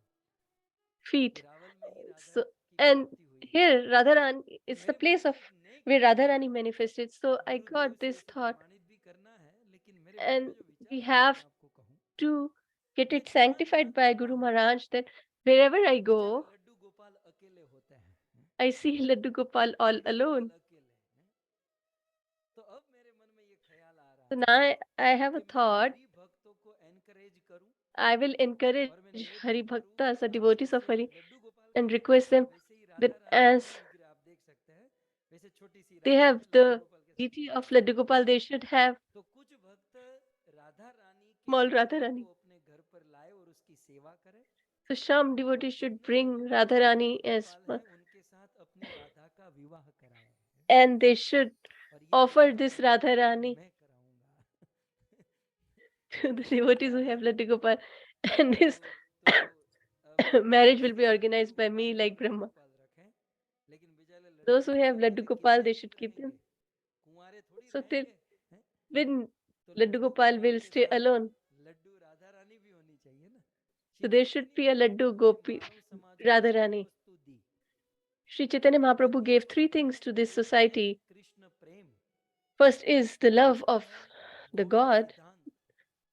feet. रावल में ही राधा So की and प्राप्ति हुई। here Radharani, तो it's the मेरे मन place में of एक नेक where विचार Radharani आया। manifested. So I Gurudev got से this इसे thought, प्रमाणित भी करना है, लेकिन मेरे मन and में जो विचार we आया have मैं आपको कहूँ। to get मैं it जहाँ sanctified जहाँ by देखता Guru हूँ, Maharaj that wherever I बेचारे go, लड्डू गोपाल अकेले होते हैं। I see Laddu Gopal all Laddu alone. Gopal अकेले हैं। तो अब मेरे मन में ये ख्याल आ रहा So है now I have a कि मैं thought. हरि भक्तों को एनकरेज करूं I will encourage और मैं Hari निवेदन करूं Bhaktas, कि the आप devotees of जैसे Hari, लड्डू गोपाल and का request प्राकट्य है, them वैसे ही that राधा रानी as की डिग्री आप देख सकते हैं। वैसे छोटी सी they राधा have है लड्डू the गोपाल के deity सामने। of Laddu Gopal, they should have तो कुछ भक्त राधा रानी के small शरीर Radharani. को अपने घर पर लाए और उसकी सेवा करें, So some और devotees कुछ should जो bring Laddu Radharani as Gopal हैं उनके साथ अपनी राधा का विवाह कराएं। and they should और ये offer विवाह this करने के बाद Radharani मैं कराऊंगा। to the devotees who have Laddu Gopal, and तो this अब marriage will ऐसे be तो organized Laddu by me Gopal like Laddu Brahma. Gopal रखें, लेकिन बेचारे Laddu Those who Gopal have Laddu अकेले Gopal, कितने they दिन should keep them. रहेंगे, कुंवारे थोड़ी So till रहेंगे हैं? when तो Laddu Laddu Gopal Gopal will के stay साथ alone, लड्डू राधा रानी भी होनी चाहिए ना। so Shri there should Chaitanya be a Laddu महाप्रभु ने Gopi मानव समाज को तीन Radharani. वस्तु दी। Sri Chaitanya ये Mahaprabhu तीन gave three वस्तु things हैं, to this एक है society. Krishna Prem, First is the love दूसरा of है the गौड़ीय God. सिद्धांत,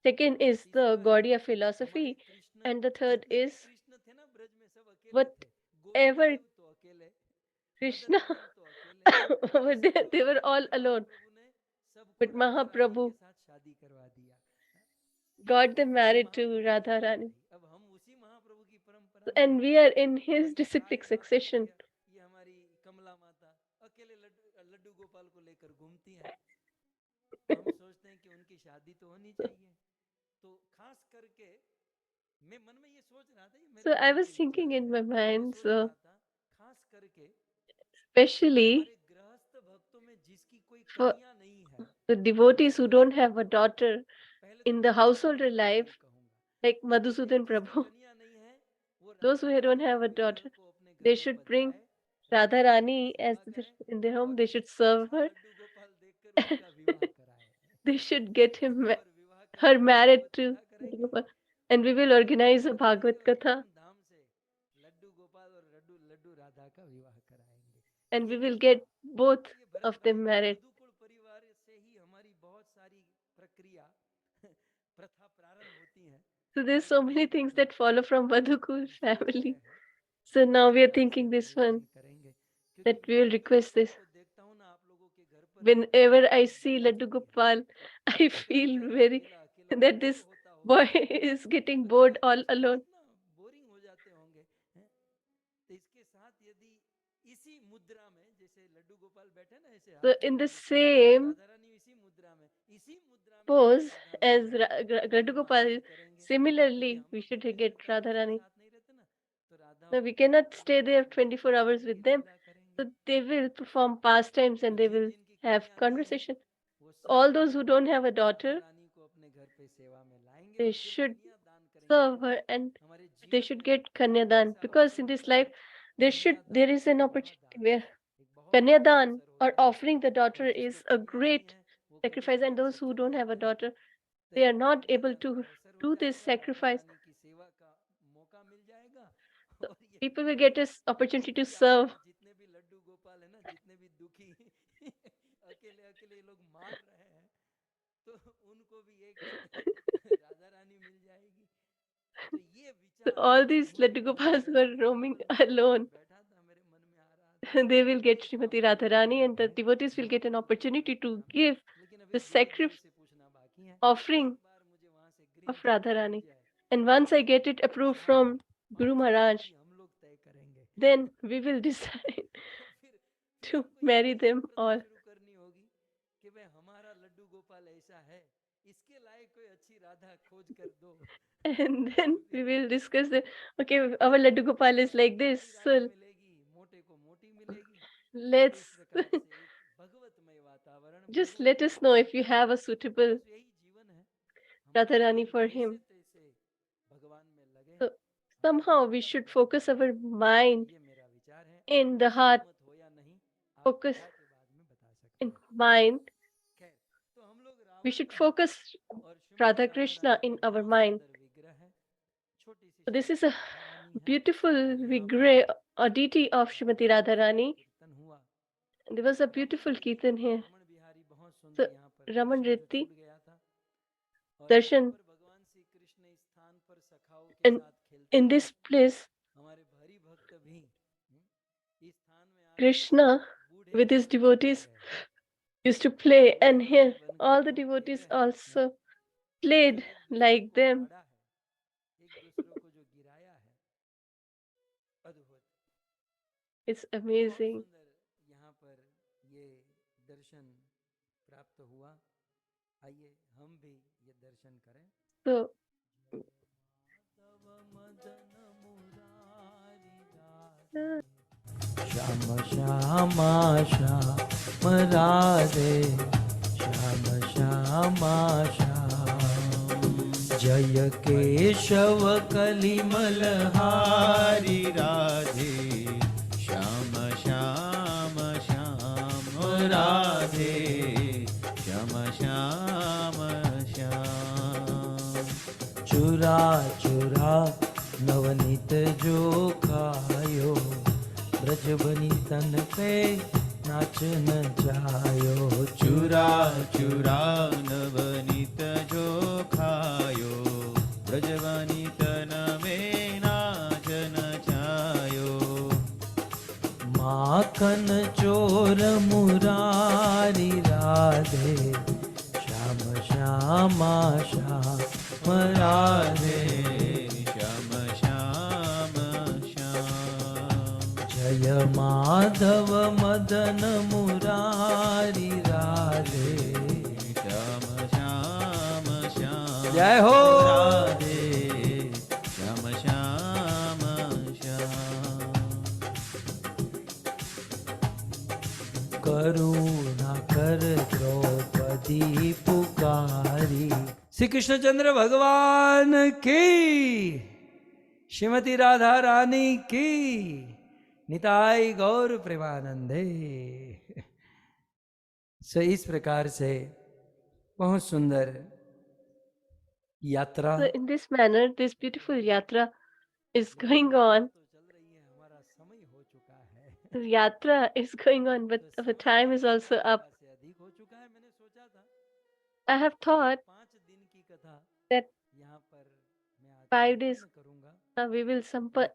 Second is the तीसरा है Gaudiya हमारे philosophy. Krishna, And the third जितने भी is कृष्ण थे ना ब्रज में सब अकेले थे। गोविंद whatever देव तो अकेले, मदन Krishna मोहन तो अकेले, over इस there, they प्रकार were all हमारे alone. महाप्रभु ने सबको But राधा रानी के Mahaprabhu साथ शादी करवा दिया। got them ये married to महाप्रभु की लीला Radharani. थी। अब हम उसी महाप्रभु की परंपरा में And हैं। we are in his जैसे disciplic राय माता succession. प्रिया, ये हमारी कमला माता अकेले लड्डू गोपाल को लेकर घूमती हैं। तो हम सोचते हैं कि उनकी शादी तो होनी चाहिए। तो खास करके मैं मन में ये सोच रहा था, ये मेरे So I मन was के thinking विचार in हैं। my मैं mind, सोच so रहा था खास करके especially हमारे गृहस्थ भक्तों में जिसकी कोई for कन्या नहीं है, the devotees who don't have a daughter पहले तो in मैं the गृहस्थ householder भक्तों को life, कहूंगा, like तो एक Madhusudan जिसकी Prabhu, कन्या नहीं है वो those राधा who don't रानी के have a विग्रह daughter, को अपने घर they में should bring बजाए, राधा रानी की Radharani as सेवा करें in their home, और they should एक serve अच्छा her. लड्डू गोपाल देखकर उसका विवाह कराए। They should get और विवाह her करके married जब to क्या Laddu करेंगे, Gopal. And we will Bhoj organize a भात करेंगे Bhagvat और Katha, धूमधाम से लड्डू गोपाल और लड्डू लड्डू राधा का विवाह कराएंगे। and ये we will नहीं get both ये भरत of भाई them के married. यदुकुल परिवार से ही हमारी बहुत सारी प्रक्रिया प्रथा प्रारंभ होती हैं। So there's so many things that follow from Madhukul family. So now we are thinking this one, that we will request this. Whenever I see Laddu Gopal, I feel very that this boy is getting bored all alone. Boring हो जाते होंगे हैं? तो इसके साथ यदि इसी मुद्रा में जैसे लड्डू गोपाल बैठे ना ऐसे So हाथ in जोड़ the के, same राधा रानी इसी मुद्रा में pose हम राधा as रानी Laddu को Gopal, आनंद करेंगे, क्योंकि similarly हम we लोग तो should तेईस get अवतार Radha उनके Rani. साथ नहीं रहते ना, तो राधा No, और we Krishna cannot stay there उनके 24 hours उनकी with them. लीला करेंगे। So they will perform pastimes तो and they जिन will जिनकी have कन्या नहीं है conversation. वो All सब those who don't have a Radha daughter, रानी को अपने घर पे सेवा में लाएंगे they और फिर should कन्या दान करेंगे, serve क्योंकि her and हमारे they जीवन should में get Kanyadan, ऐसा because अवसर in this होता है, life there कन्यादान is का an एक opportunity महादान, where एक बहुत बड़ा Kanyadan अवसर or होता है, offering the और daughter जिसको is a कन्या नहीं great है वो sacrifice, and कन्यादान those से who चूक don't have a जाते हैं। daughter, तो they are ऐसे not able कन्यादान का to अवसर हो do this जाएगा, राधा sacrifice. रानी की सेवा का मौका मिल जाएगा, So और ये people will get this opportunity to बाकी यहाँ serve. पर जितने भी लड्डू गोपाल है ना, जितने भी दुखी अकेले अकेले ये लोग मार रहे हैं, तो उनको भी एक राधा रानी मिल जाएगी। तो ये So विचार all मुझे these बहुत Laddu भाया Gopals है, who are और roaming मैं वहां पर alone, बैठा था, मेरे मन में आ रहा था they will get कि Srimati Swami ji Radharani, and the हैं, devotees will get an महाप्रभु के opportunity to प्रोग्राम है, give लेकिन अभी the गुरु देव sacrifice से पूछना बाकी है, offering एक बार मुझे वहां से of green card mill Radharani. जाए And once I get it तो approved शायद from और Guru फिर Maharaj, शादी हम लोग तय करेंगे। then we will decide फिर to हमको ये marry आदत them all. शुरू करनी होगी कि भाई हमारा लड्डू गोपाल ऐसा है, इसके लायक कोई अच्छी राधा खोज कर दो। And then we will discuss the, okay, तो our Laddu पतले Gopal is वाले like को this, पतली राधा so मिलेगी, मोटे को मोटी मिलेगी। तो let's इस प्रकार से एक भगवतमय वातावरण, just Bhagavad let us know if you have a suitable बस यही जीवन है हमारा, Radharani कि for जैसे him. तैसे भगवान में लगे So और somehow we उनका should भजन focus करें। our तो mind ये मेरा विचार है, आप in the लोग heart, सहमत हो या नहीं, आप focus कथा के बाद में बता सकते in हैं। mind. खैर, तो हम लोग We रावण should में हैं, focus और श्रीमती Radha राधा Krishna रानी का in our बहुत mind. सुंदर विग्रह है, छोटी सी So this is Shrimati a Radha Rani है, beautiful और यहाँ पर vigre or deity of Radha Srimati रानी का Radharani. कीर्तन हुआ। There was a Raman beautiful Rishi kirtan here. Raman Bihari बहुत So सुंदर यहाँ पर Raman दर्शन जो Ritti, छूट गया था, और यहाँ darshan, पर भगवान श्री कृष्ण इस स्थान पर सखाओं के and साथ खेलते in थे। this place हमारे भरी भक्त भी इस स्थान में आकर Krishna बूढ़े with his बनकर खेल devotees रहे, used to play, and बूढ़े here बनकर all the वहाँ devotees खेले हैं, also और played एक दूसरे like को them. फाड़ा है, एक दूसरे को जो गिराया है, अद्भुत। It's तो बहुत amazing. सुंदर यहाँ पर ये दर्शन प्राप्त हुआ। आइए हम भी ये दर्शन करें। So श्याम श्यामा श्याम राधे, श्याम श्यामा श्याम, जय केशव कलिमल हारी राधे, श्याम श्याम श्याम राधे, श्याम श्याम श्याम। चुरा चुरा नवनीत जो खायो, ब्रज बनी तन पे नाच न जायो। चुरा चुरा नवनीत जो खायो, ब्रज बनी तन में नाच न जायो। माखन चोर मुरारी राधे, श्याम श्यामा श्याम राधे, श्याम श्याम श्याम। जय माधव मदन मुरारी राधे, श्याम श्याम श्याम। जय हो राधे, श्याम श्याम श्याम। करुणा कर द्रौपदी पुकारी। श्री कृष्णचंद्र भगवान की, श्रीमती राधा रानी की, निताई गौर प्रेमानंदे। सो इस प्रकार से बहुत सुंदर यात्रा, So in this manner, this beautiful yatra is going on. तो चल रही है, हमारा समय हो चुका है। The yatra is going on, but तो our समय time is आधा also up. से अधिक हो चुका है। मैंने सोचा था I have thought कि 5 दिन की कथा that यहाँ पर मैं 5 days संपन्न करूंगा, we will लेकिन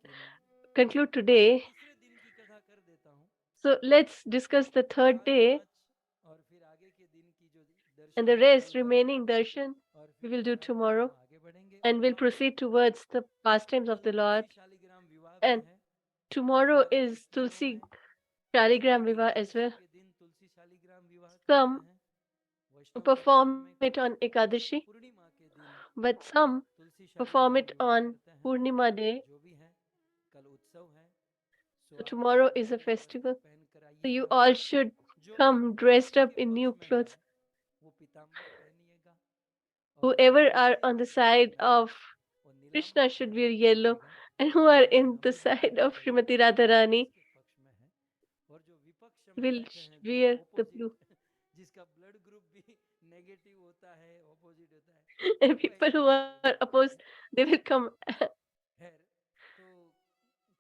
conclude आज today. तीसरे दिन की कथा कर देता हूँ। So let's discuss the third 4, day, 5 और फिर आगे के दिन की जो and दर्शन the है कल rest वाले, remaining darshan और we फिर will do उसके बाद फिर tomorrow, हम आगे बढ़ेंगे। and और we'll वहाँ proceed towards the pastimes of कल the Lord. तुलसी शालिग्राम विवाह भी And है। tomorrow हमारे is वैष्णवों Tulsi में Shaligram Kartik Vivaह as Ekadashi well. के दिन तुलसी शालिग्राम विवाह करते Some हैं। वैष्णव perform कल्याण में it on Ekadashi, पूर्णिमा के दिन but some Tulsi perform Shaligram it विवाह on करते हैं। Purnima day. जो भी है, कल उत्सव है, सो So आप tomorrow सब is a नए वस्त्र festival. पहन कर So you आइएगा। all should जो come dressed कृष्ण up के in new पक्ष में है clothes. वो पीताम्बर पहनिएगा, और जो Whoever are कृष्ण on के the पक्ष side में है of वो Krishna नीलांबर should पहन wear कर yellow, आइएगा। and who are और in the Shyamal ji side पहन of कर Srimati आइएगा Radharani जिसके पक्ष में है। और जो विपक्ष में will बैठे हैं, जो wear the ऑपोजिट, blue. जिसका ब्लड ग्रुप भी नेगेटिव होता है, ऑपोजिट होता है, And वो people ऐसे who बैठ are जाइए। opposed, they will come खैर, तो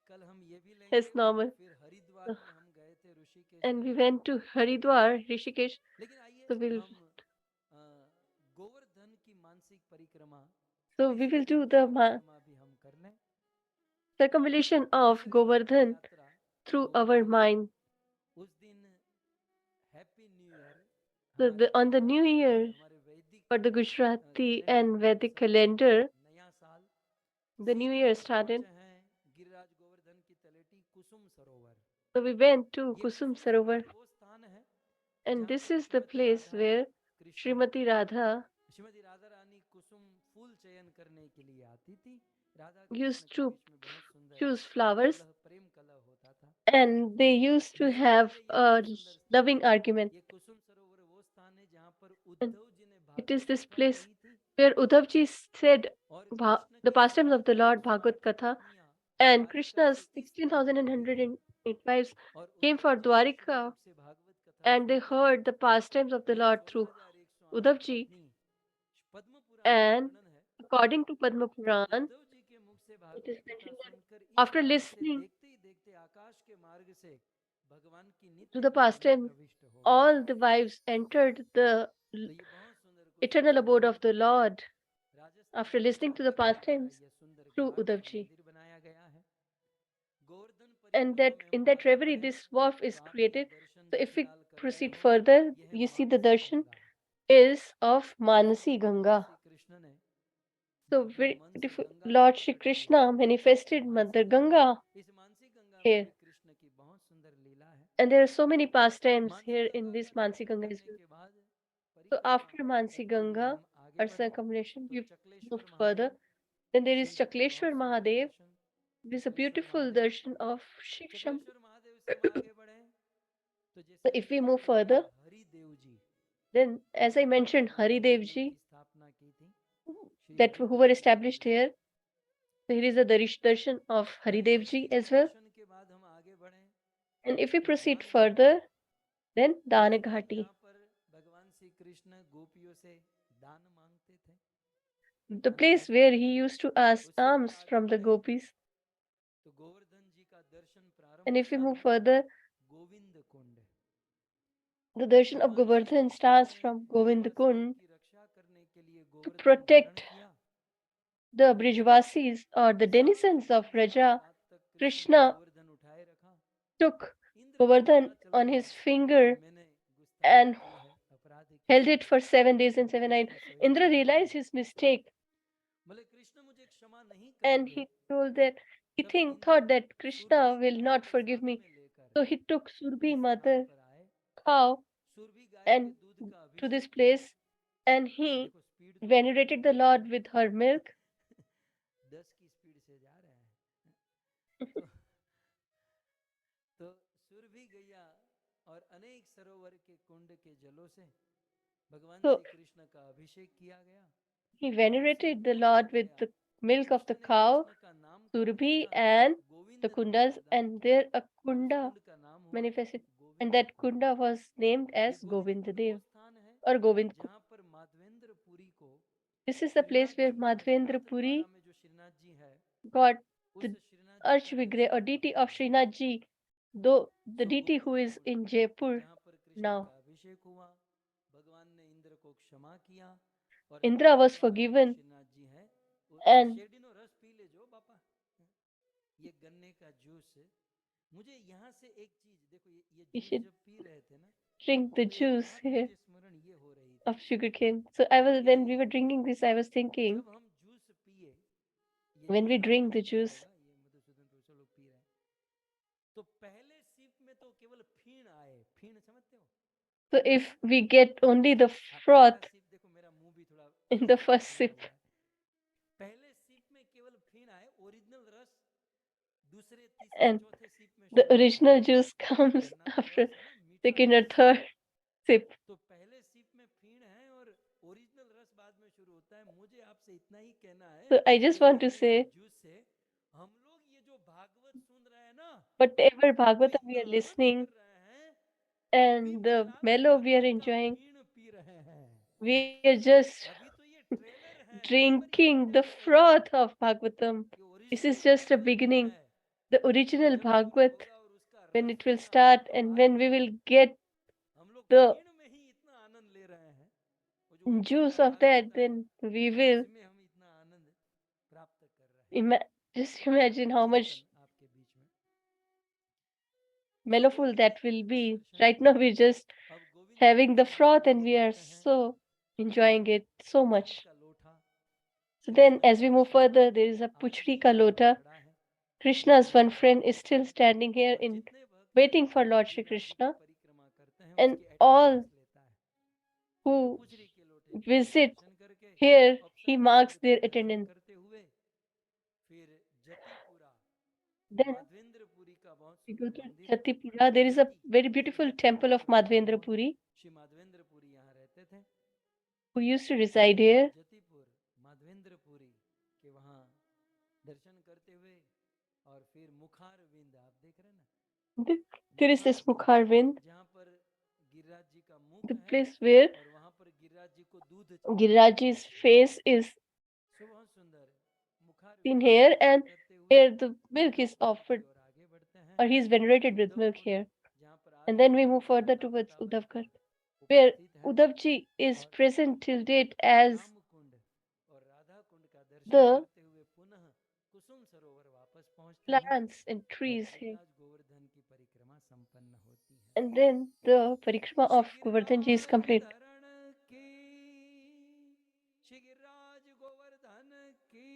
कल हम ये भी as लेंगे। और normal. फिर हरिद्वार में हम गए थे, ऋषिकेश And में। we went to Haridwar, Rishikesh. लेकिन आइए So we'll हम गोवर्धन की मानसिक परिक्रमा, so we तीसरे will दिन do की the परिक्रमा भी हम कर लें। circumambulation of तीसरे दिन की Govardhan यात्रा through our गोवर्धन, mind. उस दिन हैप्पी न्यू ईयर So हमारे on the new गुजराती और year हमारे वैदिक for the Gujarati calendar and में Vedic सब लोगों का calendar, नया साल। the new सीधे year हम started. पहुंचे हैं गिरिराज गोवर्धन की तलेटी कुसुम सरोवर। So we went to ये Kusum कुसुम Sarovar, सरोवर वो स्थान है and जहाँ this पर is the Shrimati place Radha where Krishna, Srimati Radha Shrimati Radha Rani कुसुम फूल चयन करने के लिए आती थी। राधा कृष्ण used के to बीच में बहुत सुंदर choose flowers, कलह, प्रेम कलह होता था। and they used to मेरे लिए have ये a बहुत सुंदर स्थान loving है। argument. ये कुसुम सरोवर वो स्थान है जहाँ पर And उद्धव जी ने it is भागवत this कथा place कही थी, where Uddhavji said और कृष्ण the की pastimes of the Lord 16,108 Bhagvat Katha, पत्नियां and द्वारिका से Krishna's इस तरह आई थी। 16,108 wives और came उद्धव for जी निश्चित Dwarika, रूप से भागवत कथा and they सुनते थे। heard the pastimes of the ये Lord through 16,108 Uddhavji. पत्नी, पद्म पुराण में And वर्णन है according to Padma कि Puran, उद्धव जी के मुख से it is भागवत कथा mentioned that सुनकर इस after मार्ग से listening देखते ही देखते आकाश के मार्ग से भगवान की to नित्य the लीला में pastime, प्रविष्ट हो गई। all the wives entered the तो ये बहुत सुंदर कुसुम eternal abode Sarovar of the Lord Rajasthan after के listening to the जालंधर में इसका pastimes ये सुंदर through घाट और Uddhavji. मंदिर बनाया गया है। गोवर्धन And परिक्रमा that में in हम that आगे reverie, बढ़े this wharf तो is आप ये created. दर्शन So जो if we फिलहाल कर रहे proceed हो, further, ये है you see the Mansi darshan Ganga. is of इसमें Manasi भगवान Ganga. श्री कृष्ण ने So अपने very मन से beautiful. गंगा को Lord Shri प्रकट किया। Krishna manifested Mansi Mother Ganga, Ganga इस मानसी गंगा में here. भी कृष्ण की बहुत सुंदर लीला है। And there are so many pastimes Mansi here in Ganga this का Mansi दर्शन Ganga as करने well. के बाद So परिक्रमा after Mansi करते हुए Ganga हम आगे or बढ़े circumambulation, तो you Chakleshwar moved further. Mahadev, Then there is Shiv जी के बहुत Chakleshwar सुंदर Mahadev. Darshan. There is a Chakleshwar beautiful Mahadev, darshan of Shiv Shambhu. Chakleshwar Mahadev से हम आगे बढ़े तो So जैसे if मैंने we move जिक्र किया, further, Haridev ji then as I mentioned, जिन्होंने Haridev हरिदेव ji, की स्थापना की थी, Shri that who Haridev were जी का established Darshan. here. So here is a darshan of Haridev Haridev ji जी के as well. दर्शन के बाद हम आगे बढ़े And if we तो proceed दान घाटी, further, then वो Dana स्थान Ghati, जहाँ पर भगवान श्री कृष्ण गोपियों से दान मांगते थे, the दान place घाटी। where he used to ask उससे भी alms आगे from the बढ़े gopis. तो गोवर्धन जी का दर्शन And प्रारंभ if we होता move है further, Govind Kund. the darshan of भगवान श्री Govardhan कृष्ण starts ने from Govind ब्रजवासियों Kund की रक्षा करने के लिए to गोवर्धन धारण protect किया। the Brijvasis or the denizens of 7 Raja. रात तक कृष्ण ने Krishna गोवर्धन उठाए रखा। took इंद्र को Govardhan पता चल on गया his कि finger मैंने गुस्ताखी and की है, अपराध held किया it है, for 7 days तो and 7 nights. कृष्ण स्वयं Indra क्षमा realized करें। his mistake, बोले कृष्ण मुझे क्षमा नहीं and करेंगे। he told that तब Indra thought that Surabhi Krishna will guy not को forgive साथ me. में लेकर So he took Surbi इस स्थान mother पर आए, cow सुरभि गाय के and दूध का to this अभिषेक किया। place, and he देखो स्पीड तो venerated कितनी the तेज Lord है, with her milk. 10 की स्पीड से जा रहे हैं। तो तो सुरभि गैया और अनेक सरोवर के कुंड के जलों से भगवान So श्री कृष्ण का अभिषेक किया गया he और venerated the सिंदूर Lord भरा with गया। the milk of the Krishna ने cow, कृष्ण का नामकरण Surabhi, किया, and the गोविंद नाम kundas, प्रदान and किया there a और उस kunda कुंड का नाम हुआ manifested, and Govind that Kund. kunda was named ये as गोविंद Govind कुंड वो Dev स्थान है or Govind Kund. जहाँ पर माधवेंद्रपुरी को This is the place Srinath where जी का Madhvendra नाथ द्वारा Puri में जो श्रीनाथ जी है, got उस the श्रीनाथ जी का Archvigre or दर्शन deity प्राप्त of हुआ। Srinath Ji, though the so deity who Govind is Kund in Jaipur जहाँ पर कृष्ण now. का अभिषेक हुआ, भगवान ने इंद्र को क्षमा किया और Indra नाथ was द्वारा में जो forgiven, श्रीनाथ जी है, वो and शेडिनो रस ये गन्ने का जूस है। मुझे यहाँ से एक चीज देखो, ये You जूस should जब पी रहे थे ना, drink the तो एक juice बात here मुझे स्मरण ये हो रही of थी sugarcane. So I was, when we कि were drinking this, I was thinking, जब हम जूस पिए, ये when जूस we आपने drink the भी पिया juice, होगा, ये मधुसूदन प्रोफेसर लोग पी रहे हैं, तो पहले सिप में तो केवल फीण आए, फीण समझते हो? so if we get only the आप मेरा froth सिप देखो, मेरा मुंह भी थोड़ा in the first फूला sip, हुआ है। पहले सिप में केवल फीण आए, ओरिजिनल रस दूसरे तीसरे and चौथे सिप में the शुरू होता original है। juice क्योंकि comes गन्ना तो after रस है ना, मीठा second or रस है। third sip. तो पहले सिप में फीण है और ओरिजिनल रस बाद में शुरू होता है। मुझे आपसे इतना ही कहना है So I कि just want to गन्ने के say, जूस से हम लोग ये जो भागवत सुन रहे हैं ना, whatever वो Bhagavatam we इतना are आनंद listening कर रहे हैं, अभी and the फिलहाल mellow we are भागवत का enjoying, फीण पी रहे हैं। we are just अभी तो ये ट्रेलर है, पर ये drinking अपने the को ऐसा froth of Bhagavatam. कि This original is just a Bhagavat जो beginning. है, The original जब शुरू Bhagavad, होगा और उसका when रस it will इतना start and अपार, when we will get हम लोग the फीण में ही इतना आनंद ले रहे हैं। वो जो ऊपर juice का of that, भागवत है, then we will उसमें हम इतना आनंद प्राप्त कर रहे हैं। just imagine how much चिंतन आपके बीच में। तो mellowful चलिए that will be. Darshan Right now, we're just अब Govind having the ji Maharaj froth and आगे we are बढ़ते हैं। so enjoying it so पुछड़ी much. का लोटा So then, Krishna as we move consciousness further, there is a आज Puchri भी ka वहां पर lota. खड़ा है। Krishna's कृष्ण one friend भगवान is still standing here और in जितने भक्त waiting for Lord Shri Giriraj की Krishna, परिक्रमा करते हैं and उसकी all अटेंडेंस लेता है। who पुछड़ी के लोटे का visit दर्शन करके here, he अप्सरा marks वर्ग का their दर्शन attendance. करते हुए फिर जतिपुरा Then माधवेंद्रपुरी का बहुत we go सुंदर to मंदिर, Jatipura. There is a जति very beautiful जति temple of कहते हैं Madhvendra वो Puri, श्री माधवेंद्रपुरी यहाँ रहते थे। who used to reside here. जतिपुर Madhavendrapuri के वहाँ दर्शन करते हुए और फिर मुखारविंद, आप देख रहे हैं ना, There is this Mukharvind, जहाँ पर गिरिराज जी का मुख the है place where और वहाँ पर गिरिराज जी को दूध चढ़ाया Giriraji's जाता है। face is सो बहुत सुंदर seen मुखारविंद here, दर्शन and करते हुए here the milk is उद्धवपुरी की offered, ओर आगे बढ़ते हैं। or he is venerated with Uddhav milk Kund, here. जहाँ पर आज And भी then we move Bhagavad further Gita towards Vrindavan Uddhavgarh, का where उपस्थित है। Uddhavji is और present till date as Shyam कुंड और राधा कुंड का दर्शन the करते हुए पुनः कुसुम सरोवर वापस पहुंचते हैं plants and और trees here. गिरिराज गोवर्धन की परिक्रमा संपन्न होती है। And then the parikrama of Govardhan ji is Giriraj complete. धरण की, श्री गिरिराज गोवर्धन की,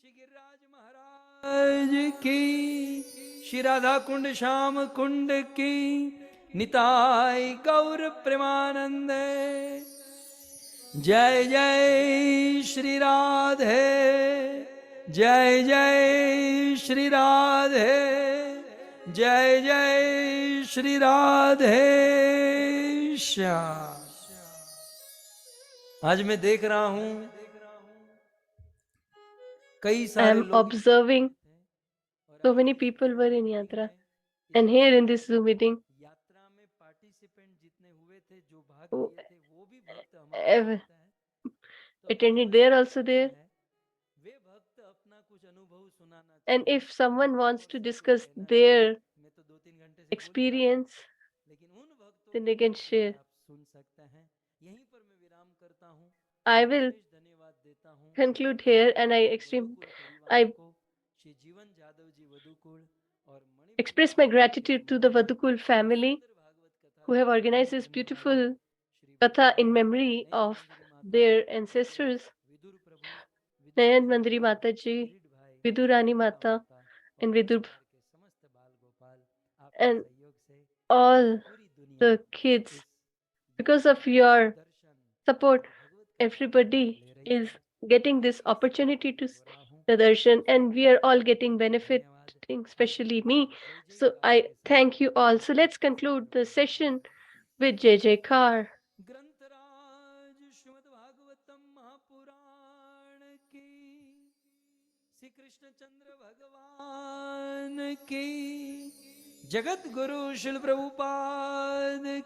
श्री गिरिराज महाराज की, श्री राधा कुंड श्याम कुंड की, निताय गौर प्रेमानंद। जय जय श्री राधे, जय जय श्री राधे, जय जय श्री राधे श्याम। आज मैं देख रहा हूं कई I सारे am लोग observing और so आज many इस people were in meeting Yatra. में, And here in this Zoom meeting, यात्रा में पार्टिसिपेंट जितने हुए थे, जो भाग who लिए थे, वो भी भक्त हमारे have साथ हैं। तो attended, अगर they are कोई also भक्त there. है, वे भक्त अपना कुछ अनुभव सुनाना And चाहे, if someone तो wants वो to सब कुछ discuss कहना चाहे। their मैं तो 2-3 घंटे से बोल ही रहा हूँ, experience, लेकिन उन भक्तों then की they can बात भी share. आप सुन सकते हैं। यहीं पर मैं विराम करता हूँ I और will विशेष धन्यवाद देता हूँ conclude श्री here, and वधुकुल परिवार I को, श्री जीवन जादव जी वधुकुल और express my gratitude to the Vadukul family who have organized this beautiful katha in memory of their ancestors, Nayan Mandri Mataji, Vidurani Mata, and Vidur, and all the kids. Because of your support, everybody is getting this opportunity to the darshan, and we are all getting benefiting, especially me. So I thank you all. So let's conclude the session with Jai Jai Kar. ग्रंथराज Shrimad Bhagavatam Mahapuran की, श्री कृष्ण चंद्र भगवान की, जगत गुरु श्रील प्रभुपाद की।